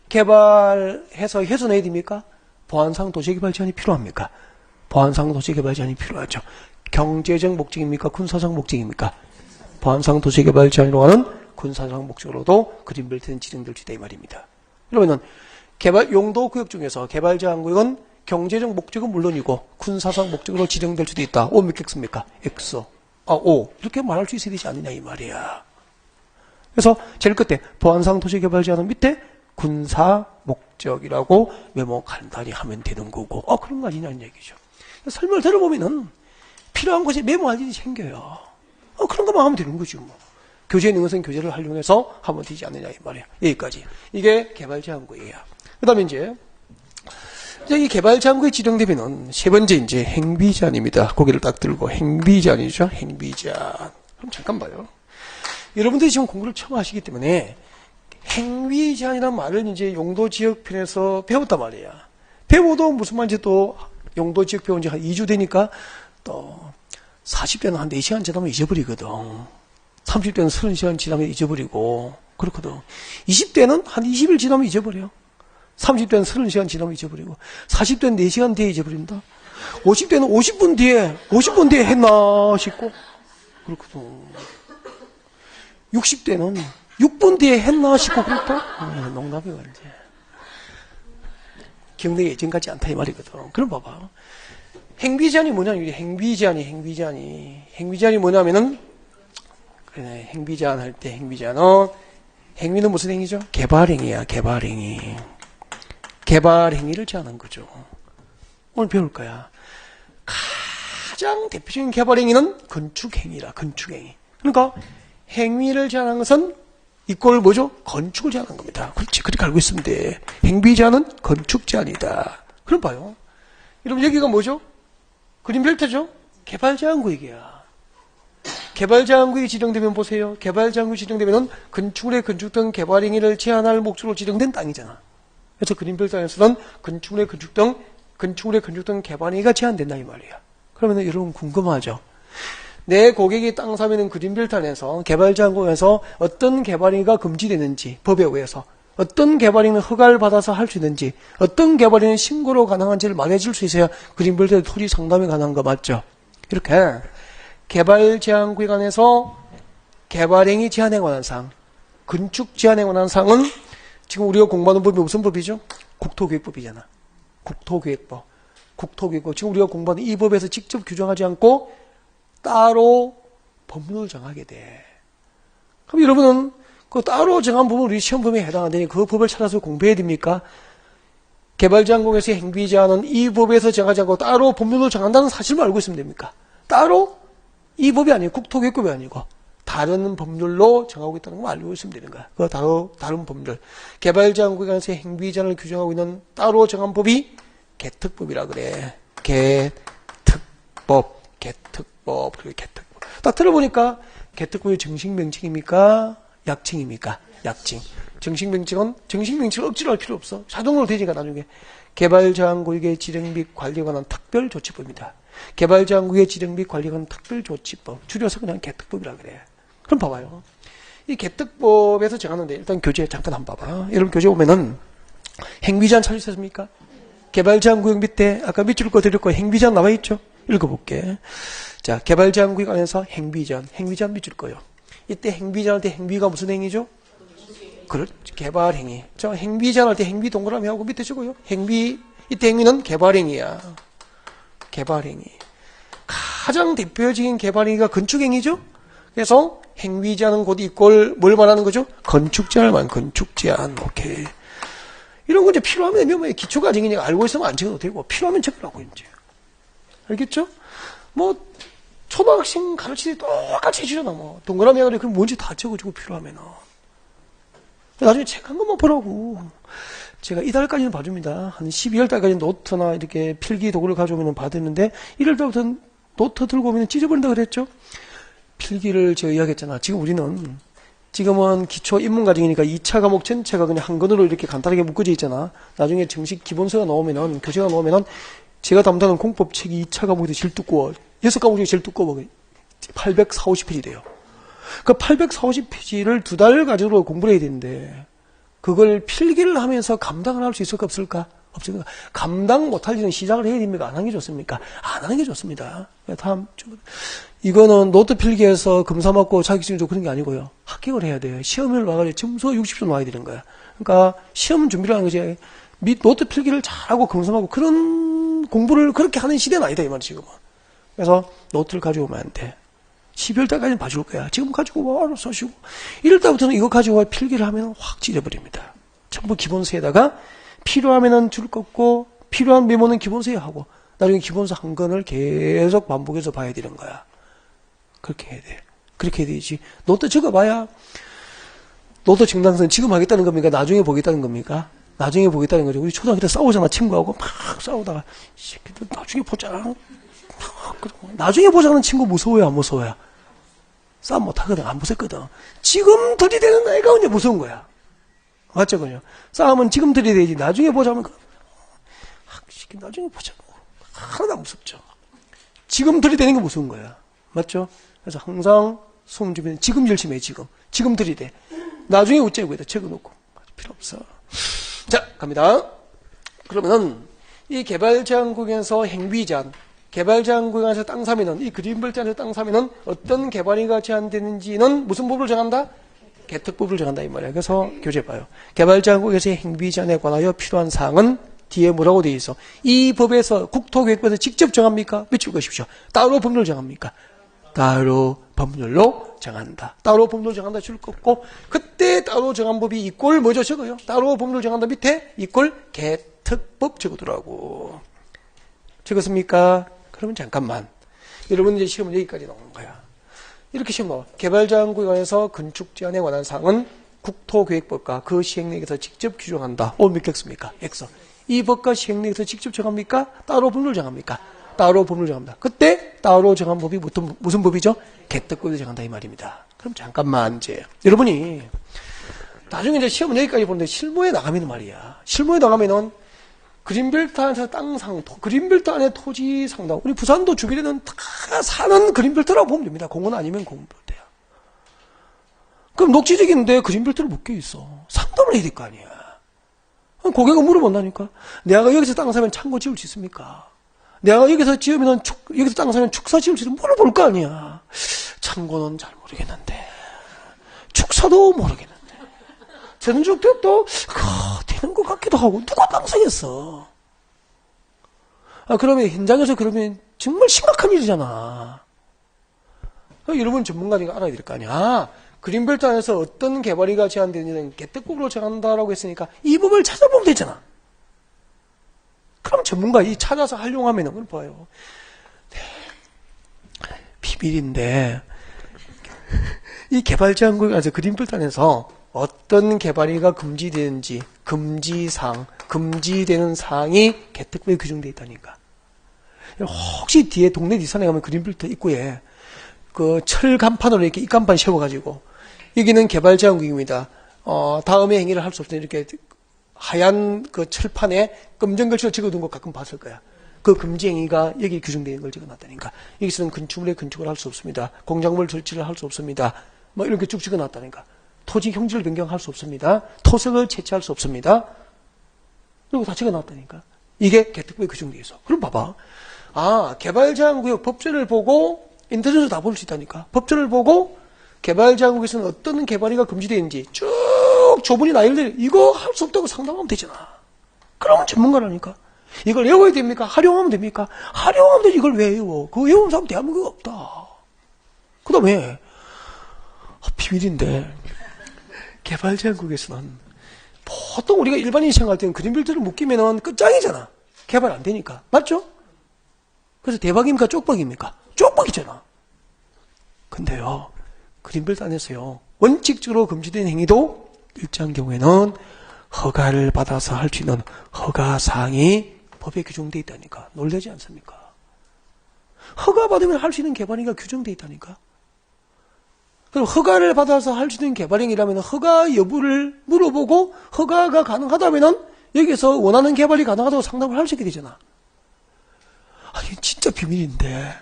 개발해서 훼손해야 됩니까? 보안상 도시개발 제한이 필요합니까? 보안상 도시개발 제한이 필요하죠. 경제적 목적입니까? 군사상 목적입니까? 보안상 도시개발 제한으로 하는 군사상 목적으로도 그린벨트는 지정될 수 있다 이 말입니다. 그러면은 개발 용도 구역 중에서 개발 제한 구역은 경제적 목적은 물론이고 군사상 목적으로 지정될 수도 있다. 오 몇 개 씁니까? X. 오. 이렇게 말할 수 있어야 되지 않느냐 이 말이야. 그래서 제일 끝에 보안상 도시개발 제한은 밑에 군사 목적이라고 메모 간단히 하면 되는 거고 그런 거 아니냐는 얘기죠. 설명을 들어보면은 필요한 것이 메모할 일이 생겨요. 그런 것만 하면 되는 거죠 뭐. 교재 능선 교재를 활용해서 하면 되지 않느냐 이 말이야. 여기까지. 이게 개발 제한구예요. 그 다음에 이제 이 개발 제한구에 지정되면은 세 번째 이제 행비 제한입니다. 고개를 딱 들고 행비 제한이죠. 행비 제한. 그럼 잠깐 봐요. 여러분들이 지금 공부를 처음 하시기 때문에 행위 제한이라는 말을 이제 용도지역편에서 배웠단 말이야. 배워도 무슨 말인지 또 용도지역 배운 지 한 2주 되니까 또 40대는 한 4시간 지나면 잊어버리거든. 30대는 30시간 지나면 잊어버리고 그렇거든. 20대는 한 20일 지나면 잊어버려. 30대는 30시간 지나면 잊어버리고 40대는 4시간 뒤에 잊어버린다. 50대는 50분 뒤에 했나 싶고 그렇거든. 60대는 6분 뒤에 했나 싶고 그렇다. 농담이야 이제. 기억력이 예전 같지 않다 이 말이거든. 그럼 봐봐. 행비제한이 뭐냐면 행비제한이 뭐냐면은 그래, 행비제한 할 때 행비제한은 행위는 무슨 행위죠? 개발행위야. 개발행위를 제한한 거죠. 오늘 배울 거야. 가장 대표적인 개발행위는 건축행위라. 건축행위. 그러니까 행위를 제한한 것은 이꼴 뭐죠? 건축을 제한한 겁니다. 그렇지. 그렇게 알고 있으면 돼. 행비 제한은 건축 제한이다. 그럼 봐요. 여러분 여기가 뭐죠? 그린벨트죠? 개발 제한 구역이야. 개발 제한 구역이 지정되면 보세요. 개발 제한 구역이 지정되면은 건축물의 건축 등 개발 행위를 제한할 목적으로 지정된 땅이잖아. 그래서 그린벨트 안에서는 건축물의 건축 등 개발 행위가 제한된다 이 말이야. 그러면 여러분 궁금하죠? 내 고객이 땅 사면은 그린벨트 안에서 개발 제한 구역에서 어떤 개발 행위가 금지되는지 법에 의해서 어떤 개발행위는 허가를 받아서 할 수 있는지 어떤 개발행위는 신고로 가능한지를 말해줄 수 있어야 그린벨트 토지 상담이 가능한 거 맞죠? 이렇게 개발 제한 구역 안에서 개발행위 제한에 관한 사항, 건축 제한에 관한 사항은 지금 우리가 공부하는 법이 무슨 법이죠? 국토교육법이잖아. 국토교육법. 지금 우리가 공부하는 이 법에서 직접 규정하지 않고 따로 법률을 정하게 돼. 그럼 여러분은 그 따로 정한 부분 우리 시험 범위에 해당하더니 그 법을 찾아서 공부해야 됩니까? 개발제한공에서의 행비제한은 이 법에서 정하지 않고 따로 법률을 정한다는 사실만 알고 있으면 됩니까? 따로 이 법이 아니고 국토교육법이 아니고 다른 법률로 정하고 있다는 거 알고 있으면 되는 거야. 그 다른 법률. 개발제한공에서의 행비제한을 규정하고 있는 따로 정한 법이 개특법이라 그래. 개특법. 그리고 개특법. 딱 들어보니까 개특법이 정식 명칭입니까? 약칭입니까? 약칭. 정식 명칭을 억지로 할 필요 없어. 자동으로 되니까 나중에. 개발제한구역의 지정 및 관리에 관한 특별조치법입니다. 개발제한구역의 지정 및 관리에 관한 특별조치법. 줄여서 그냥 개특법이라 그래. 그럼 봐봐요. 이 개특법에서 정하는데 일단 교재 잠깐 한번 봐봐. 여러분 교재 보면은 행비제한 찾으셨습니까? 개발제한구역 밑에 아까 밑줄 거 드렸고 행비제한 나와 있죠? 읽어볼게. 자, 개발제한구역 안에서 행비제한 밑줄 거요. 이때 행비제한할 때 행비가 무슨 행위죠? 그렇죠. 개발행위. 저 행비제한할 때 행비 동그라미 하고 밑에 적어요. 이때 행위는 개발행위야. 개발행위. 가장 대표적인 개발행위가 건축행위죠? 그래서 행비제한은 곧 이꼴 뭘 말하는 거죠? 건축제한을 말하는 건축제한. 오케이. 이런 거 이제 필요하면 뭐 기초과정이니까 알고 있으면 안 적어도 되고 필요하면 적으라고 이제. 알겠죠? 뭐 초등학생 가르치듯이 똑같이 해주잖아. 뭐 동그라미 하래 그럼 뭔지 다 적어주고 필요하면은. 나중에 책 한 권만 보라고. 제가 이달까지는 봐줍니다. 한 12월달까지 노트나 이렇게 필기 도구를 가져오면 받았는데 1월달부터는 노트 들고 오면 찢어버린다 그랬죠? 필기를 제가 이야기했잖아. 지금은 기초 입문과정이니까 2차 과목 전체가 그냥 한 권으로 이렇게 간단하게 묶어져 있잖아. 나중에 정식 기본서가 나오면은, 교재가 나오면은 제가 담당하는 공법책이 2차 과목이 제일 두꺼워. 6과목 중에 제일 두꺼워. 840페이지 돼요. 그 840페이지를 2달 가지고 공부를 해야 되는데, 그걸 필기를 하면서 감당을 할 수 있을까, 없을까? 없을까? 감당 못할 일은 시작을 해야 됩니까? 안 하는 게 좋습니까? 안 하는 게 좋습니다. 다음, 이거는 노트 필기해서 검사 맞고 자격증 좀 그런 게 아니고요. 합격을 해야 돼요. 시험을 와가지고 점수가 60점 나와야 되는 거야. 그러니까 시험 준비를 하는 거지. 노트 필기를 잘하고 검사 맞고 그런 공부를 그렇게 하는 시대는 아니다, 이 말이야, 지금은. 그래서 노트를 가지고 오면 안 돼. 12월 달까지는 봐줄 거야. 지금 가지고 와, 알아서 하시고. 1월 달부터는 이거 가지고 와 필기를 하면 확 찢어버립니다. 전부 기본서에다가 필요하면은 줄 꺾고, 필요한 메모는 기본서에 하고, 나중에 기본서 한 권을 계속 반복해서 봐야 되는 거야. 그렇게 해야 돼. 그렇게 해야 되지. 노트 적어봐야, 노트 정당선 지금 하겠다는 겁니까? 나중에 보겠다는 겁니까? 나중에 보겠다는 거죠. 우리 초등학교 때 싸우잖아, 친구하고. 막 싸우다가, 새끼들 나중에 보자. 나중에 보자는 친구 무서워요, 안 무서워요? 싸움 못 하거든, 안 무섭거든. 지금 들이대는 애가 언제 무서운 거야? 맞죠, 그죠? 싸움은 지금 들이대야지 나중에 보자면 나중에 보자고 하나도 안 무섭죠. 지금 들이대는 게 무서운 거야. 맞죠? 그래서 항상 소음 주변에 지금 열심히 해. 지금 들이대. 나중에 우째고 있다 적어놓고 필요 없어. 자, 갑니다. 그러면은 이 개발제한구역에서 행위제한, 개발제한구역에서 땅 사면은, 이 그린벨트에서 땅 사면은 어떤 개발이가 제한되는지는 무슨 법으로 정한다? 개특법으로 정한다 이 말이야. 그래서 교재봐요. 개발제한구역에서의 행위제한에 관하여 필요한 사항은 뒤에 뭐라고 되어 있어? 이 법에서 국토계획법에서 직접 정합니까? 밑줄 그십시오. 따로 법률 정합니까? 따로 법률로 정한다. 따로 법률 정한다 줄 긋고 그때 따로 정한 법이 이꼴 뭐죠? 적어요. 따로 법률 정한다 밑에 이꼴 개특법 적어두라고. 적었습니까? 그러면 잠깐만. 여러분 이제 시험은 여기까지 나오는 거야. 이렇게 시험 나와. 개발제한구역에서 건축 제한에 관한 사항은 국토계획법과 그 시행령에서 직접 규정한다. 몇 개 씁니까? X. 이 법과 시행령에서 직접 정합니까? 따로 법률 정합니까? 따로 법률 정합니다. 그때 따로 정한 법이 무슨 법이죠? 개특법을 정한다 이 말입니다. 그럼 잠깐만 이제 여러분이 나중에 이제 시험은 여기까지 보는데 실무에 나가면 말이야. 실무에 나가면은 그린벨트 안에서 땅 상도, 그린벨트 안에 토지 상도, 우리 부산도 주변에는 다 사는 그린벨트라고 보면 됩니다. 공원 아니면 공원벨트야. 그럼 녹지적인데 그린벨트를 묶여 있어. 상담을 해야 될 거 아니야. 고객은 물어본다니까. 내가 여기서 땅 사면 창고 지을 수 있습니까? 내가 여기서 지으면 여기서 땅 사면 축사 지을 수 있으면 물어볼 거 아니야. 창고는 잘 모르겠는데, 축사도 모르겠는데, 전주택도 되는 것 같기도 하고 누가 땅 사겠어? 그러면 현장에서 그러면 정말 심각한 일이잖아. 여러분 전문가니까 알아야 될 거 아니야. 그린벨트 안에서 어떤 개발이가 제한되는지는 개특법으로 정한다라고 했으니까 이 법을 찾아보면 되잖아. 그럼 전문가 이 찾아서 활용하면 그걸 봐요. 네. 비밀인데 이 개발제한구역에서 그린벨트 안에서 어떤 개발이가 금지되는지 금지사항, 금지되는 사항이 개특법에 규정되어 있다니까. 혹시 뒤에 동네 뒷산에 가면 그린벨트 입구에 그 철 간판으로 이렇게 입간판 세워가지고 여기는 개발제한구역입니다. 다음에 행위를 할 수 없으니 이렇게 하얀 그 철판에 검정글씨로 적어둔 거 가끔 봤을 거야. 그 금지 행위가 여기 규정되어 있는 걸 적어놨다니까. 여기서는 건축물에 건축을 할 수 없습니다. 공작물 설치를 할 수 없습니다. 뭐 이렇게 쭉 적어놨다니까. 토지 형질을 변경할 수 없습니다. 토색을 채취할 수 없습니다. 그리고 다 적어놨다니까. 이게 개특법에 규정되어 있어. 그럼 봐봐. 개발제한구역 법제를 보고 인터넷에서 다 볼 수 있다니까. 법제를 보고 개발제한구역에서는 어떤 개발이가 금지되어 있는지 쭉 조문이 나열돼. 이거 할 수 없다고 상담하면 되잖아. 그러면 전문가라니까. 이걸 외워야 됩니까? 활용하면 됩니까? 활용하면 되지. 이걸 왜 외워? 그거 외우는 사람 대한민국에 없다. 그 다음에 비밀인데 개발제한구역에서는 보통 우리가 일반인 생각할 때는 그린벨트를 묶이면은 끝장이잖아. 개발 안 되니까. 맞죠? 그래서 대박입니까? 쪽박입니까? 쪽박이잖아. 근데요, 그린벨트 안에서요, 원칙적으로 금지된 행위도 일정 경우에는 허가를 받아서 할 수 있는 허가사항이 법에 규정되어 있다니까. 놀라지 않습니까? 허가 받으면 할 수 있는 개발행위가 규정되어 있다니까. 그럼 허가를 받아서 할 수 있는 개발행위라면 허가 여부를 물어보고 허가가 가능하다면 여기서 원하는 개발이 가능하다고 상담을 할 수 있게 되잖아. 아니 진짜 비밀인데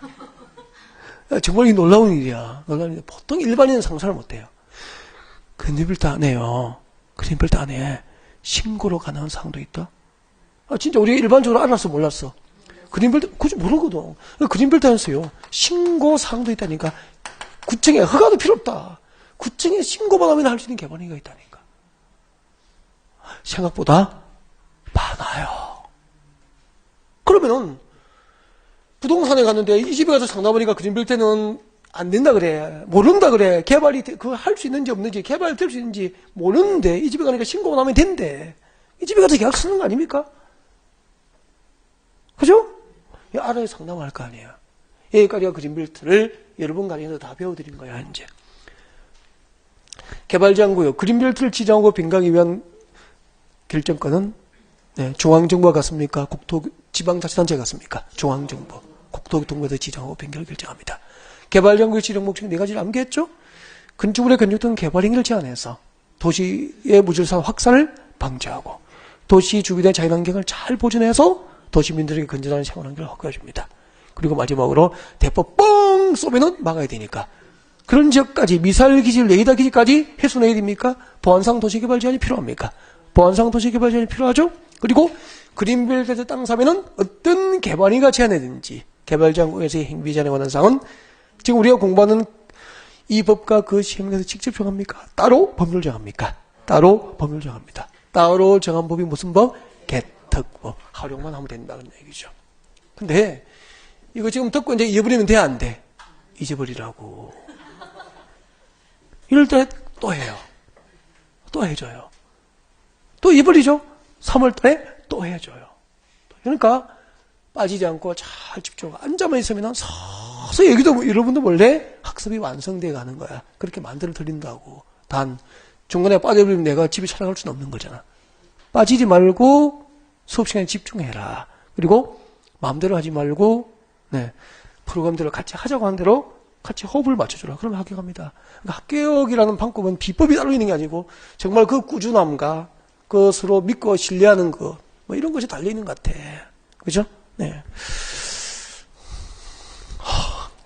정말 이 놀라운 일이야. 놀라운 일인데 보통 일반인은 상상을 못해요. 그린벨트 안에요. 그린벨트 안에 신고로 가능한 사항도 있다. 진짜 우리가 일반적으로 알았어 몰랐어. 그린벨트 굳이 모르거든. 그린벨트 안에서요 신고 사항도 있다니까. 구청에 허가도 필요 없다. 구청에 신고만 하면 할 수 있는 개발행위가 있다니까. 생각보다 많아요. 그러면은 부동산에 갔는데 이 집에 가서 상담하니까 그린벨트는 안 된다 그래. 모른다 그래. 개발이 그거 할 수 있는지 없는지 개발이 될 수 있는지 모르는데 이 집에 가니까 신고만 하면 된대. 이 집에 가서 계약 쓰는 거 아닙니까? 그죠? 알아야 상담할 거 아니야. 여기까지가 그린벨트를 여러분 가정에서 다 배워드린 거야 이제. 개발제한구역 그린벨트를 지정하고 변경하기 위한 결정권은 중앙정부가 같습니까? 지방자치단체가 같습니까? 중앙정부, 국토교통부에서 지정하고 변경을 결정합니다. 개발제한구역 지정 목적이 네 가지를 암기했죠? 건축물의 건축 또는 개발행위를 제한해서 도시의 무질서한 확산을 방지하고 도시 주변의 자연환경을 잘 보존해서 도시민들에게 건전한 생활환경을 확보해줍니다. 그리고 마지막으로 대포 뻥 쏘면은 막아야 되니까 그런 지역까지 미사일 기지, 레이더 기지까지 해소해야 됩니까? 보안상 도시개발 제한이 필요합니까? 보안상 도시개발 제한이 필요하죠? 그리고 그린벨트 땅 사면은 어떤 개발이가 제한해야 되는지 개발장구에서의 행위 제한에 관한 사항은 지금 우리가 공부하는 이 법과 그 시행령에서 직접 정합니까? 따로 법률 정합니까? 따로 법률 정합니다. 따로 정한 법이 무슨 법? 개특법. 활용만 하면 된다는 얘기죠. 근데 이거 지금 듣고 이제 잊어버리면 돼, 안 돼? 잊어버리라고. 이럴 때 또 해요. 또 해줘요. 또 잊어버리죠? 3월 달에 또 해줘요. 그러니까 빠지지 않고 잘 집중하고 앉아만 있으면 서서히 여기도 여러분도 원래 학습이 완성되어 가는 거야. 그렇게 만들어 드린다고. 단 중간에 빠져버리면 내가 집에 찾아갈 수는 없는 거잖아. 빠지지 말고 수업 시간에 집중해라. 그리고 마음대로 하지 말고 프로그램대로 같이 하자고 하는 대로 같이 호흡을 맞춰주라. 그러면 합격합니다. 그러니까 합격이라는 방법은 비법이 따로 있는 게 아니고 정말 그 꾸준함과 그 서로 믿고 신뢰하는 거 뭐 이런 것이 달려있는 것 같아. 그죠? 네.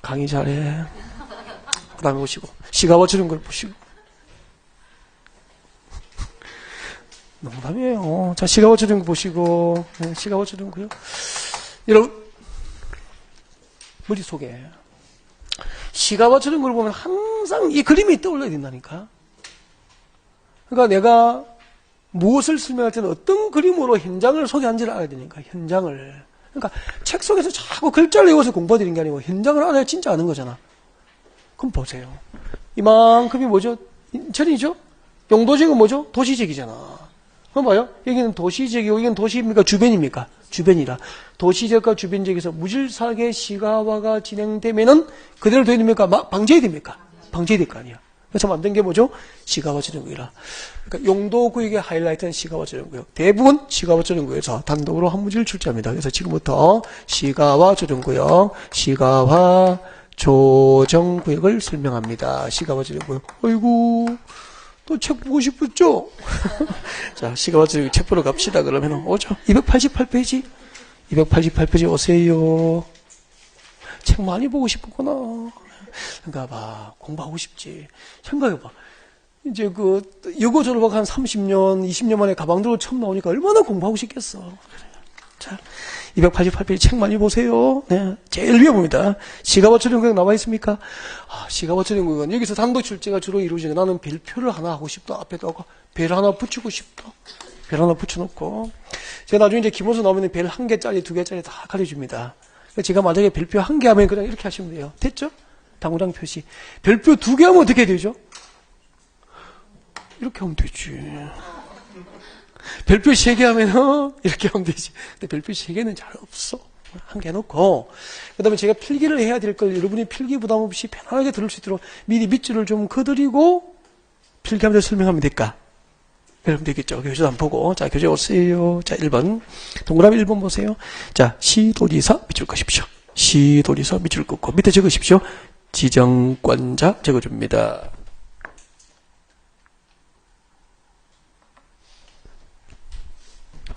강의 잘해. 그 다음에 보시고 시가 맞추는 걸 보시고 농담이에요. 자, 시가 맞추는 거 보시고 시가 맞추는 거요. 여러분 머릿속에 시가 맞추는 걸 보면 항상 이 그림이 떠올라야 된다니까. 그러니까 내가 무엇을 설명할 때는 어떤 그림으로 현장을 소개한지를 알아야 되니까, 현장을. 그러니까 책 속에서 자꾸 글자를 외워서 공부하는 게 아니고 현장을 알아야 진짜 아는 거잖아. 그럼 보세요. 이만큼이 뭐죠? 인천이죠? 용도지역은 뭐죠? 도시지역이잖아. 그럼 봐요. 여기는 도시지역이고 여기는 도시입니까? 주변입니까? 주변이라. 도시지역과 주변지역에서 무질서하게 시가화가 진행되면은 그대로 돼야 됩니까? 방지해야 됩니까? 방지해야 될 거 아니야. 그래서 만든 게 뭐죠? 시가화 조정구역이라. 그러니까 용도구역의 하이라이트는 시가화 조정구역. 대부분 시가화 조정구역에서 단독으로 한 문제를 출제합니다. 그래서 지금부터 시가화 조정구역, 시가화 조정구역을 설명합니다. 시가화 조정구역. 어이구, 또 책 보고 싶었죠? 자, 시가화 조정구역 책 보러 갑시다. 그러면 오죠. 288페이지. 288페이지 오세요. 책 많이 보고 싶었구나. 그러니까 봐, 공부하고 싶지. 생각해봐. 이제 여고 졸업하고 한 30년, 20년 만에 가방 들고 처음 나오니까 얼마나 공부하고 싶겠어. 자, 288페이지 책 많이 보세요. 네, 제일 위에 봅니다. 시가화 조정구역 나와 있습니까? 시가화 조정구역은 여기서 단독 출제가 주로 이루어지고 나는 별표를 하나 하고 싶다. 앞에다가 별 하나 붙이고 싶다. 별 하나 붙여놓고. 제가 나중에 이제 기본서 나오면 별 1개짜리, 2개짜리 다 가려줍니다. 제가 만약에 별표 1개 하면 그냥 이렇게 하시면 돼요. 됐죠? 당구장 표시. 별표 2개 하면 어떻게 되죠? 이렇게 하면 되지. 별표 3개 하면 이렇게 하면 되지. 근데 별표 3개는 잘 없어. 1개 해놓고 그 다음에 제가 필기를 해야 될 걸 여러분이 필기 부담 없이 편하게 들을 수 있도록 미리 밑줄을 좀 그어드리고 필기하면서 설명하면 될까? 그러면 되겠죠. 교재도 안 보고. 자, 교재 오세요. 자, 1번. 동그라미 1번 보세요. 자, 시도지사 밑줄 그십시오. 시도지사 밑줄 긋고 밑에 적으십시오. 지정권자 적어줍니다.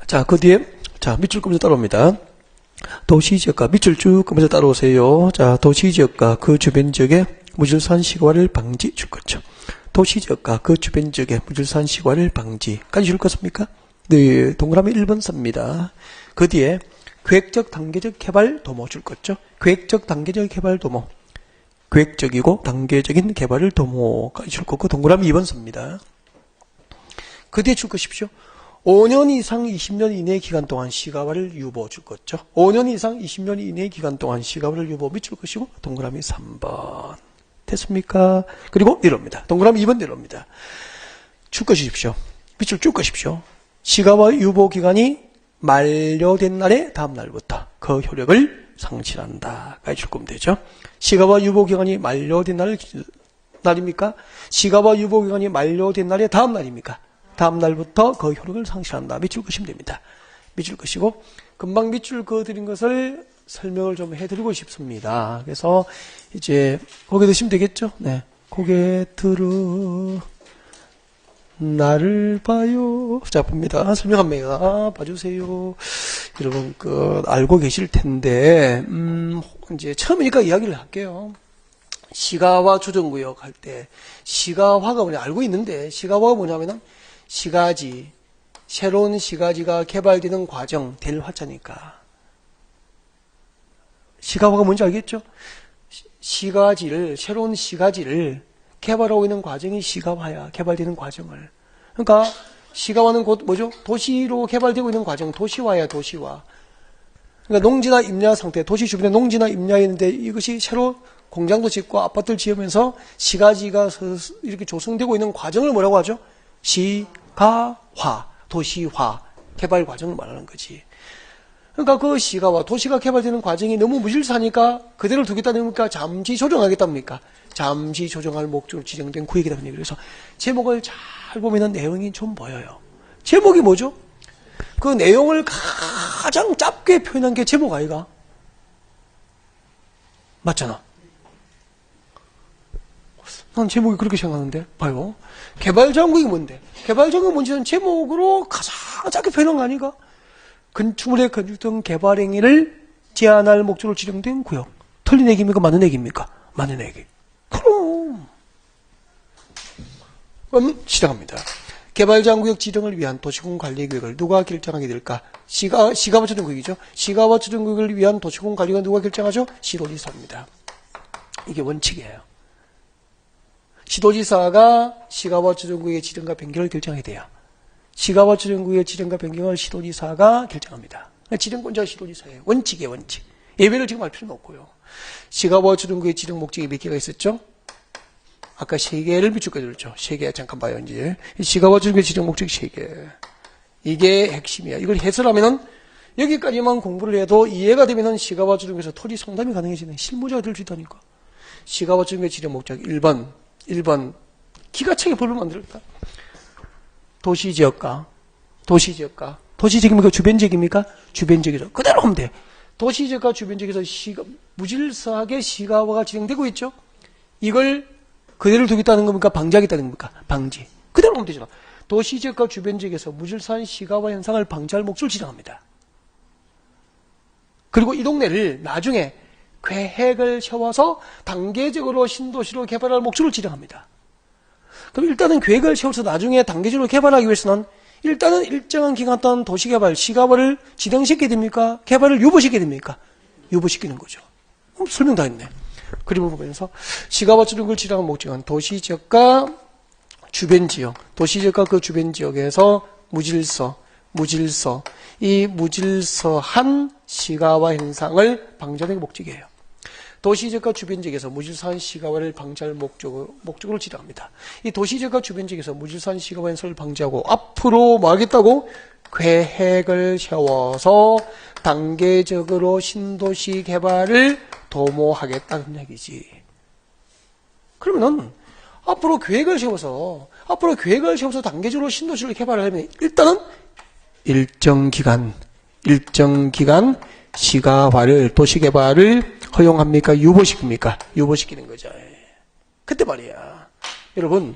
자, 그 뒤에, 자, 밑줄 끄면서 따라옵니다. 도시지역과 밑줄 쭉 끄면서 따라오세요. 자, 도시지역과 그 주변 지역의 무질서한 시가화를 방지 줄 거죠. 도시지역과 그 주변 지역의 무질서한 시가화를 방지까지 줄 것입니까? 네, 동그라미 1번 씁니다. 그 뒤에 계획적 단계적 개발 도모 줄 거죠. 계획적 단계적 개발 도모. 계획적이고 단계적인 개발을 도모까지 줄 거고 동그라미 2번 씁니다. 그 뒤에 줄 것이십시오. 5년 이상 20년 이내의 기간 동안 시가화를 유보 줄 거죠. 5년 이상 20년 이내의 기간 동안 시가화를 유보 밑줄 것이고 동그라미 3번. 됐습니까? 그리고 내려옵니다. 동그라미 2번 내려옵니다. 줄 것이십시오. 밑줄 쭉 것이십시오. 시가화 유보 기간이 만료된 날의 다음 날부터 그 효력을 상실한다. 까지 줄 거면 되죠. 시가화 유보 기간이 만료된 날입니까? 시가화 유보 기간이 만료된 날의 다음 날입니까? 다음 날부터 그 효력을 상실한다. 밑줄 그시면 됩니다. 밑줄 그시고 금방 밑줄 그어드린 것을 설명을 좀 해드리고 싶습니다. 그래서 이제 고개 드시면 되겠죠? 네, 고개 들으 나를 봐요. 자, 봅니다. 설명합니다. 봐주세요. 여러분, 알고 계실 텐데, 이제 처음이니까 이야기를 할게요. 시가화 조정구역 할 때, 시가화가 뭐냐, 알고 있는데, 시가화가 뭐냐면은, 시가지, 새로운 시가지가 개발되는 과정, 될 화자니까. 시가화가 뭔지 알겠죠? 새로운 시가지를 개발하고 있는 과정이 시가화야. 개발되는 과정을. 그러니까 시가화는 곧 뭐죠? 도시로 개발되고 있는 과정, 도시화야, 도시화. 그러니까 농지나 임야 상태, 도시 주변에 농지나 임야인데 이것이 새로 공장도 짓고 아파트를 지으면서 시가지가 이렇게 조성되고 있는 과정을 뭐라고 하죠? 시가화, 도시화, 개발 과정을 말하는 거지. 그러니까 그 시가와 도시가 개발되는 과정이 너무 무질서하니까 그대로 두겠다니까 잠시 조정하겠답니까? 잠시 조정할 목적으로 지정된 구역이다. 그래서 제목을 잘 보면 내용이 좀 보여요. 제목이 뭐죠? 그 내용을 가장 짧게 표현한 게 제목 아이가? 맞잖아. 난 제목이 그렇게 생각하는데 봐요. 개발장구역이 뭔데? 개발장구역이 뭔지는 제목으로 가장 짧게 표현한 거 아닌가? 건축물의 건축 개발 행위를 제한할 목적으로 지정된 구역. 틀린 얘기입니까? 맞는 얘기입니까? 맞는 얘기. 그럼 시작합니다. 개발장구역 지정을 위한 도시공 관리 계획을 누가 결정하게 될까? 시가화 조정구역이죠. 시가화 조정구역을 위한 도시공 관리가 누가 결정하죠? 시도지사입니다. 이게 원칙이에요. 시도지사가 시가화 조정구역의 지정과 변경을 결정하게 돼요. 시가화 조정구역의 지정과 변경을 시도지사가 결정합니다. 지정권자가 시도지사예요. 원칙이에요, 원칙. 예외를 지금 할 필요는 없고요. 시가화 조정구역의 지정 목적이 몇 개가 있었죠? 아까 3개를 비추게 들었죠. 3개 잠깐 봐요, 이제. 시가화 조정구역의 지정 목적이 3개. 이게 핵심이야. 이걸 해설하면은 여기까지만 공부를 해도 이해가 되면은 시가화 조정구역에서 토지 상담이 가능해지는 실무자가 될 수 있다니까. 시가화 조정구역의 지정 목적 1번 기가 차게 법을 만들었다. 도시지역가. 도시지역입니까? 주변지역입니까? 주변지역이죠. 그대로 하면 돼. 도시지역과 주변지역에서 무질서하게 시가화가 진행되고 있죠. 이걸 그대로 두겠다는 겁니까? 방지하겠다는 겁니까? 방지. 그대로 하면 되죠. 도시지역과 주변지역에서 무질서한 시가화 현상을 방지할 목적을 지정합니다. 그리고 이 동네를 나중에 계획을 세워서 단계적으로 신도시로 개발할 목적을 지정합니다. 그럼 일단은 계획을 세워서 나중에 단계적으로 개발하기 위해서는 일단은 일정한 기간 동안 도시개발, 시가화를 진행시키게 됩니까? 개발을 유보시키게 됩니까? 유보시키는 거죠. 설명 다 했네. 그림을 보면서 시가화 조정을 지정한 목적은 도시지역과 주변지역, 도시지역과 그 주변지역에서 이 무질서한 시가화 현상을 방지하는 게 목적이에요. 도시지역과 주변지역에서 무질서한 시가화를 방지할 목적으로 지정합니다. 이 도시지역과 주변지역에서 무질서한 시가화 현상을 방지하고 앞으로 뭐 하겠다고? 계획을 세워서 단계적으로 신도시 개발을 도모하겠다는 얘기지. 그러면은 앞으로 계획을 세워서 단계적으로 신도시를 개발하려면 일단은 일정 기간 시가화를 도시개발을 허용합니까? 유보시킵니까? 유보시키는 거죠. 그때 말이야. 여러분,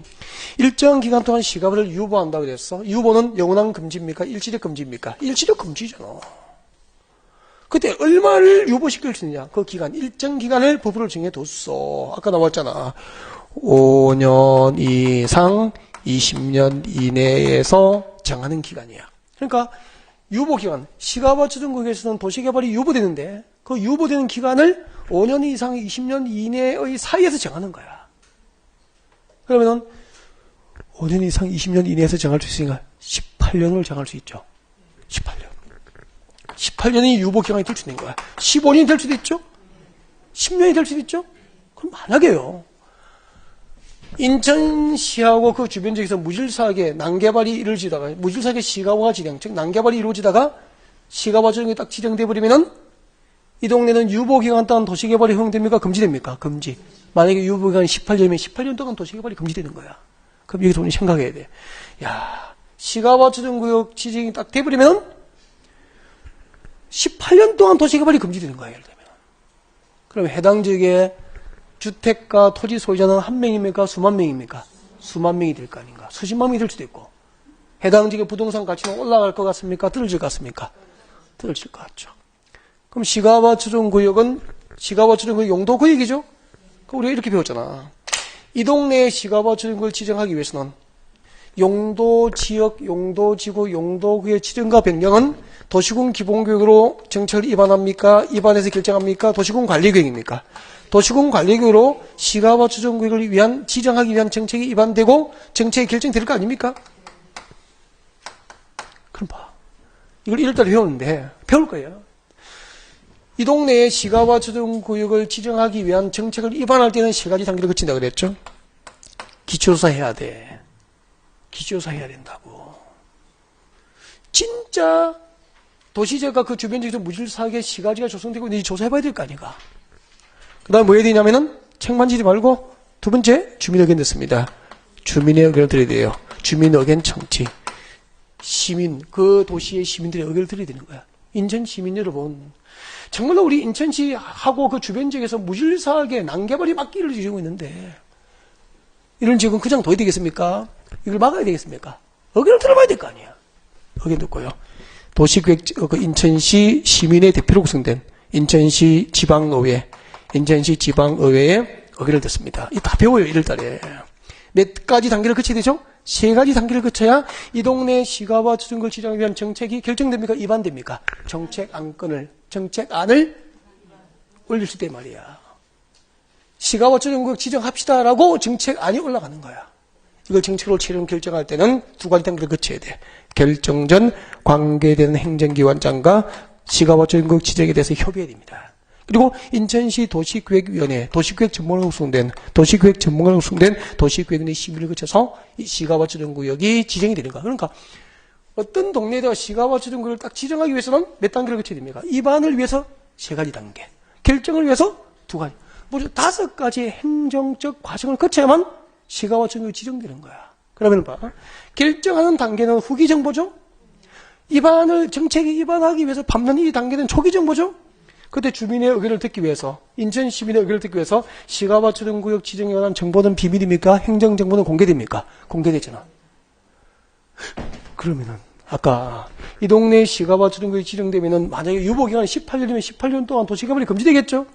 일정 기간 동안 시가화를 유보한다 그랬어. 유보는 영원한 금지입니까? 일시적 금지입니까? 일시적 금지잖아. 그때 얼마를 유보시킬 수 있느냐? 그 기간, 일정 기간을 법으로 정해뒀어. 아까 나왔잖아. 5년 이상 20년 이내에서 정하는 기간이야. 그러니까 유보기간, 시가화 조정구역에서는 도시개발이 유보되는데 그 유보되는 기간을 5년 이상 20년 이내의 사이에서 정하는 거야. 그러면은 5년 이상 20년 이내에서 정할 수 있으니까 18년을 정할 수 있죠. 18년이 유보기간이 될 수 있는 거야. 15년이 될 수도 있죠. 10년이 될 수도 있죠. 그럼 만약에요. 인천시하고 그 주변 지역에서 무질서하게 난개발이 이루어지다가 무질서하게 시가화가 진행, 즉 난개발이 이루어지다가 시가화 조정이 딱 지정돼 버리면은 이 동네는 유보기간 동안 도시개발이 허용됩니까? 금지됩니까? 금지. 만약에 유보기간이 18년이면 18년 동안 도시개발이 금지되는 거야. 그럼 여기서 우리 생각해야 돼. 야, 시가화 조정구역 지정이 딱 돼버리면은 18년 동안 도시개발이 금지되는 거야. 예를 들면. 그럼 해당 지역에 주택과 토지 소유자는 한 명입니까? 수만 명입니까? 수만 명이 될 거 아닌가. 수십만 명이 될 수도 있고. 해당 지역의 부동산 가치는 올라갈 것 같습니까? 떨어질 것 같습니까? 떨어질 것 같죠. 그럼 시가와 추정구역은 용도구역이죠? 우리가 이렇게 배웠잖아. 이 동네의 시가와 추정구역을 지정하기 위해서는 용도지역, 용도지구, 용도구의 지정과 변경은 도시군 기본구역으로 정책을 입안합니까? 입안해서 결정합니까? 도시군 관리구역입니까? 도시군 관리구역으로 시가와 추정구역을 위한 지정하기 위한 정책이 입안되고 정책이 결정될 거 아닙니까? 그럼 봐. 이걸 1월달에 배우는데 배울 거예요. 이 동네의 시가와 추정구역을 지정하기 위한 정책을 입안할 때는 세 가지 단계를 거친다 그랬죠. 기초조사 해야 돼. 기초조사 해야 된다고. 진짜 도시지역과 그 주변 지역에서 무질서하게 시가지가 조성되고 있는지 조사해봐야 될 거 아닌가. 그 다음에 뭐 해야 되냐면은 책만 지지 말고 두 번째 주민 의견 듣습니다. 주민의 의견을 들어야 돼요. 주민 의견 청취. 시민, 그 도시의 시민들의 의견을 들어야 되는 거야. 인천 시민 여러분, 정말로 우리 인천시하고 그 주변 지역에서 무질서하게 난개발이 막기를 지르고 있는데 이런 지역은 그냥 둬야 되겠습니까? 이걸 막아야 되겠습니까? 의견을 들어봐야 될 거 아니야. 의견 듣고요. 도시계획, 인천시 시민의 대표로 구성된 인천시 지방의회의 의견을 듣습니다. 이 다 배워요, 1월달에. 몇 가지 단계를 거쳐야 되죠? 세 가지 단계를 거쳐야 이 동네 시가와 추정구역 지정을 위한 정책이 결정됩니까? 입안됩니까? 정책안을 올릴 수 있단 말이야. 시가와 추정구역 지정합시다라고 정책안이 올라가는 거야. 이걸 정책으로 최종 결정할 때는 두 가지 단계를 거쳐야 돼. 결정 전 관계되는 행정기관장과 시가와 추정구역 지정에 대해서 협의해야 됩니다. 그리고 인천시 도시계획위원회, 도시계획 전문가로 구성된 도시계획위원회 심의를 거쳐서 이 시가와 추정구역이 지정이 되는 거야. 그러니까 어떤 동네에다가 시가와 추정구역을 딱 지정하기 위해서는 몇 단계를 거쳐야 됩니까? 입안을 위해서 세 가지 단계, 결정을 위해서 두 가지, 모두 5가지의 행정적 과정을 거쳐야만 시가와 추정구역이 지정되는 거야. 그러면 봐, 결정하는 단계는 후기 정보죠. 정책에 입안하기 위해서 밟는 이 단계는 초기 정보죠. 그때 주민의 의견을 듣기 위해서, 인천 시민의 의견을 듣기 위해서 시가와 추정구역 지정에 관한 정보는 비밀입니까? 행정정보는 공개됩니까? 공개되잖아. 그러면은 아까 이 동네 시가와 추정구역이 지정되면은 만약에 유보기간이 18년이면 18년 동안 도시개발이 금지되겠죠?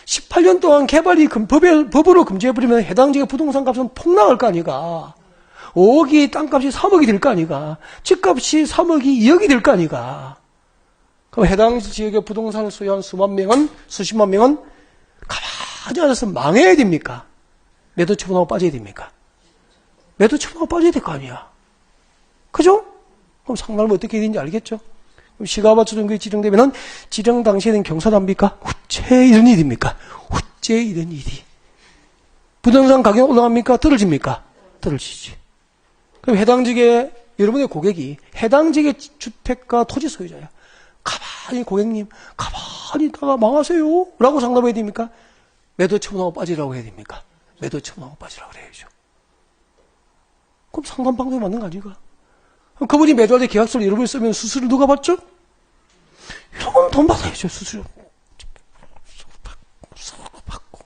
18년 동안 개발이 법으로 금지해버리면 해당 지역의 부동산 값은 폭락할 거 아니가. 5억이 땅값이 3억이 될 거 아니가. 집값이 3억이 2억이 될 거 아니가. 그럼 해당 지역의 부동산을 소유한 수십만 명은 가만히 앉아서 망해야 됩니까? 매도 처분하고 빠져야 됩니까? 매도 처분하고 빠져야 될 거 아니야. 그죠? 그럼 상담을 어떻게 해야 되는지 알겠죠? 그럼 시가와 추정구역이 지정되면은 지정 당시에는 경사납니까? 후째 이런 일입니까? 후째 이런 일이. 부동산 가격이 올라갑니까? 떨어집니까? 떨어지지. 그럼 해당 지역의 여러분의 고객이 해당 지역의 주택과 토지 소유자야. 가만히 고객님, 가만히 있다가 망하세요. 라고 상담해야 됩니까? 매도 처분하고 빠지라고 해야 됩니까? 매도 처분하고 빠지라고 해야죠. 그럼 상담 방법이 맞는 거 아닌가? 그럼 그분이 매도할 때 계약서를 여러분이 쓰면 수수료 누가 받죠? 이런 건 돈 받아야죠, 수수료. 받고.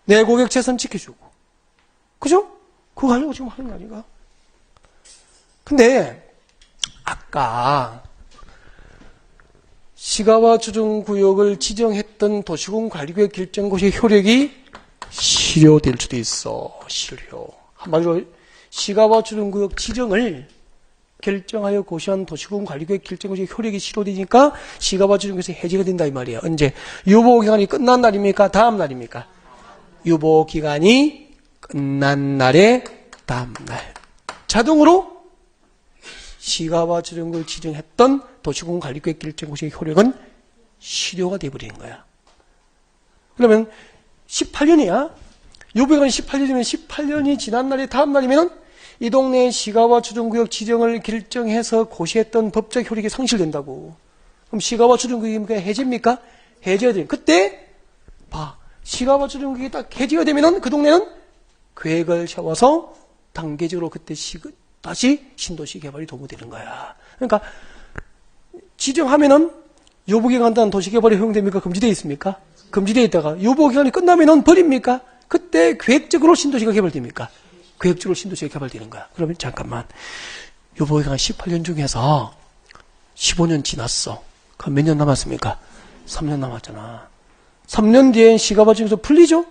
내 고객 재산 지켜주고. 그죠? 그거 하려고 지금 하는 거 아닌가? 근데, 아까, 시가와 추정구역을 지정했던 도시군 관리구역 결정고시의 효력이 실효될 수도 있어. 실효. 한마디로 시가와 추정구역 지정을 결정하여 고시한 도시군 관리구역 결정고시의 효력이 실효되니까 시가와 추정구역에서 해제가 된다 이 말이야. 언제? 유보기간이 끝난 날입니까? 다음 날입니까? 유보기간이 끝난 날의 다음 날. 자동으로 시가와 추정구역을 지정했던 도시군 관리구역 결정고시의 효력은 실효가 되어버리는 거야. 그러면 18년이야. 유보기간이 18년이면 18년이 지난 날이 다음 날이면 이 동네의 시가와 추정구역 지정을 결정해서 고시했던 법적 효력이 상실된다고. 그럼 시가와 추정구역이 해제입니까? 해제가 되면 그때 봐. 시가와 추정구역이 딱 해제가 되면은 그 동네는 계획을 세워서 단계적으로 그때 다시 신도시 개발이 도구되는 거야. 그러니까 지정하면은 유보기간 동안 도시개발이 허용됩니까? 금지되어 있습니까? 금지되어 있다가 유보기간이 끝나면은 버립니까? 그때 계획적으로 신도시가 개발됩니까? 계획적으로 신도시가 개발되는 거야. 그러면 잠깐만. 요번에 한 18년 중에서 15년 지났어. 그럼 몇 년 남았습니까? 3년 남았잖아. 3년 뒤엔 시가바 중에서 풀리죠?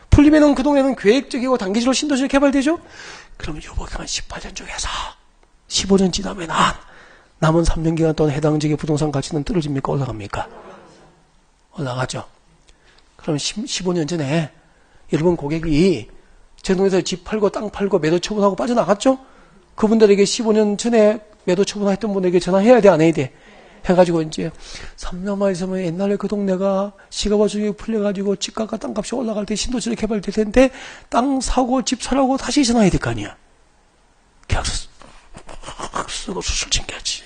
풀리면은 그 동네는 계획적이고 단기적으로 신도시가 개발되죠? 그러면 요번에 한 18년 중에서 15년 지나면 남은 3년 기간 동안 해당 지역의 부동산 가치는 떨어집니까? 올라갑니까? 올라가죠. 그럼 15년 전에 여러분 고객이 제 동네에서 집 팔고 땅 팔고 매도 처분하고 빠져나갔죠? 그분들에게 15년 전에 매도 처분했던 분에게 전화해야 돼, 안 해야 돼? 해가지고 이제 3년만 있으면 옛날에 그 동네가 시가바 주격이 풀려가지고 집값과 땅값이 올라갈 때 신도시로 개발될 텐데 땅 사고 집 사라고 다시 전화해야 될 거 아니야. 계약서 쓰고 수술 챙겨야지.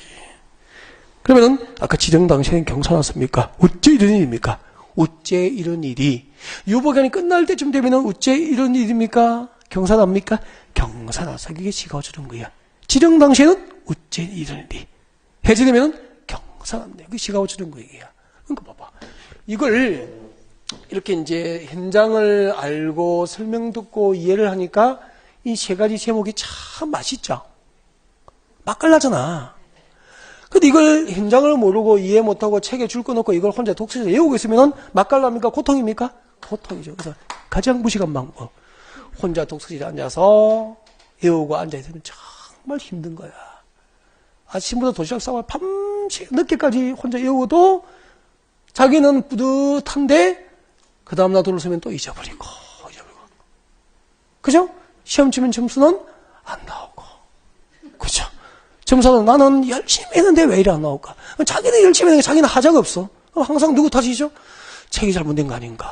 그러면은 아까 지정 당시에는 경사 났습니까? 어째 이런 일입니까? 어째 이런 일이 유보기간이 끝날 때쯤 되면은 어째 이런 일입니까? 경사 납니까? 경사 나서 이게 시가가 주는 거야. 지정 당시에는 어째 이런 일이 해제되면은 경사 났네. 그 시가가 주는 거야. 그러니까 봐봐. 이걸 이렇게 이제 현장을 알고 설명 듣고 이해를 하니까 이 세 가지 제목이 참 맛있죠. 맛깔나잖아. 근데 이걸 현장을 모르고 이해 못하고 책에 줄 거 놓고 이걸 혼자 독서에서 외우고 있으면은 맛깔납니까? 고통입니까? 고통이죠. 그래서 가장 무식한 방법. 혼자 독서실에 앉아서 외우고 앉아있으면 정말 힘든 거야. 아침부터 도시락 싸고 밤새 늦게까지 혼자 외우고도 자기는 뿌듯한데 그 다음날 돌아서면 또 잊어버리고. 그죠? 시험 치면 점수는 안 나오고. 그죠? 점수는 나는 열심히 했는데 왜 이래 안 나올까? 자기는 열심히 했는데 자기는 하자가 없어. 항상 누구 탓이죠? 책이 잘못된 거 아닌가?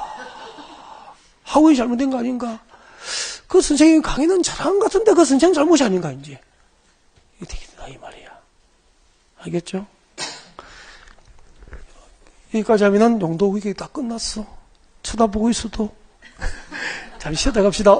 학원이 잘못된 거 아닌가? 그 선생님이 강의는 잘한 것 같은데 그 선생님 잘못이 아닌가, 이제. 이게 되겠다, 이 말이야. 알겠죠? 여기까지 하면은 용도 이게 다 끝났어. 쳐다보고 있어도. 잠시 쉬었다 갑시다.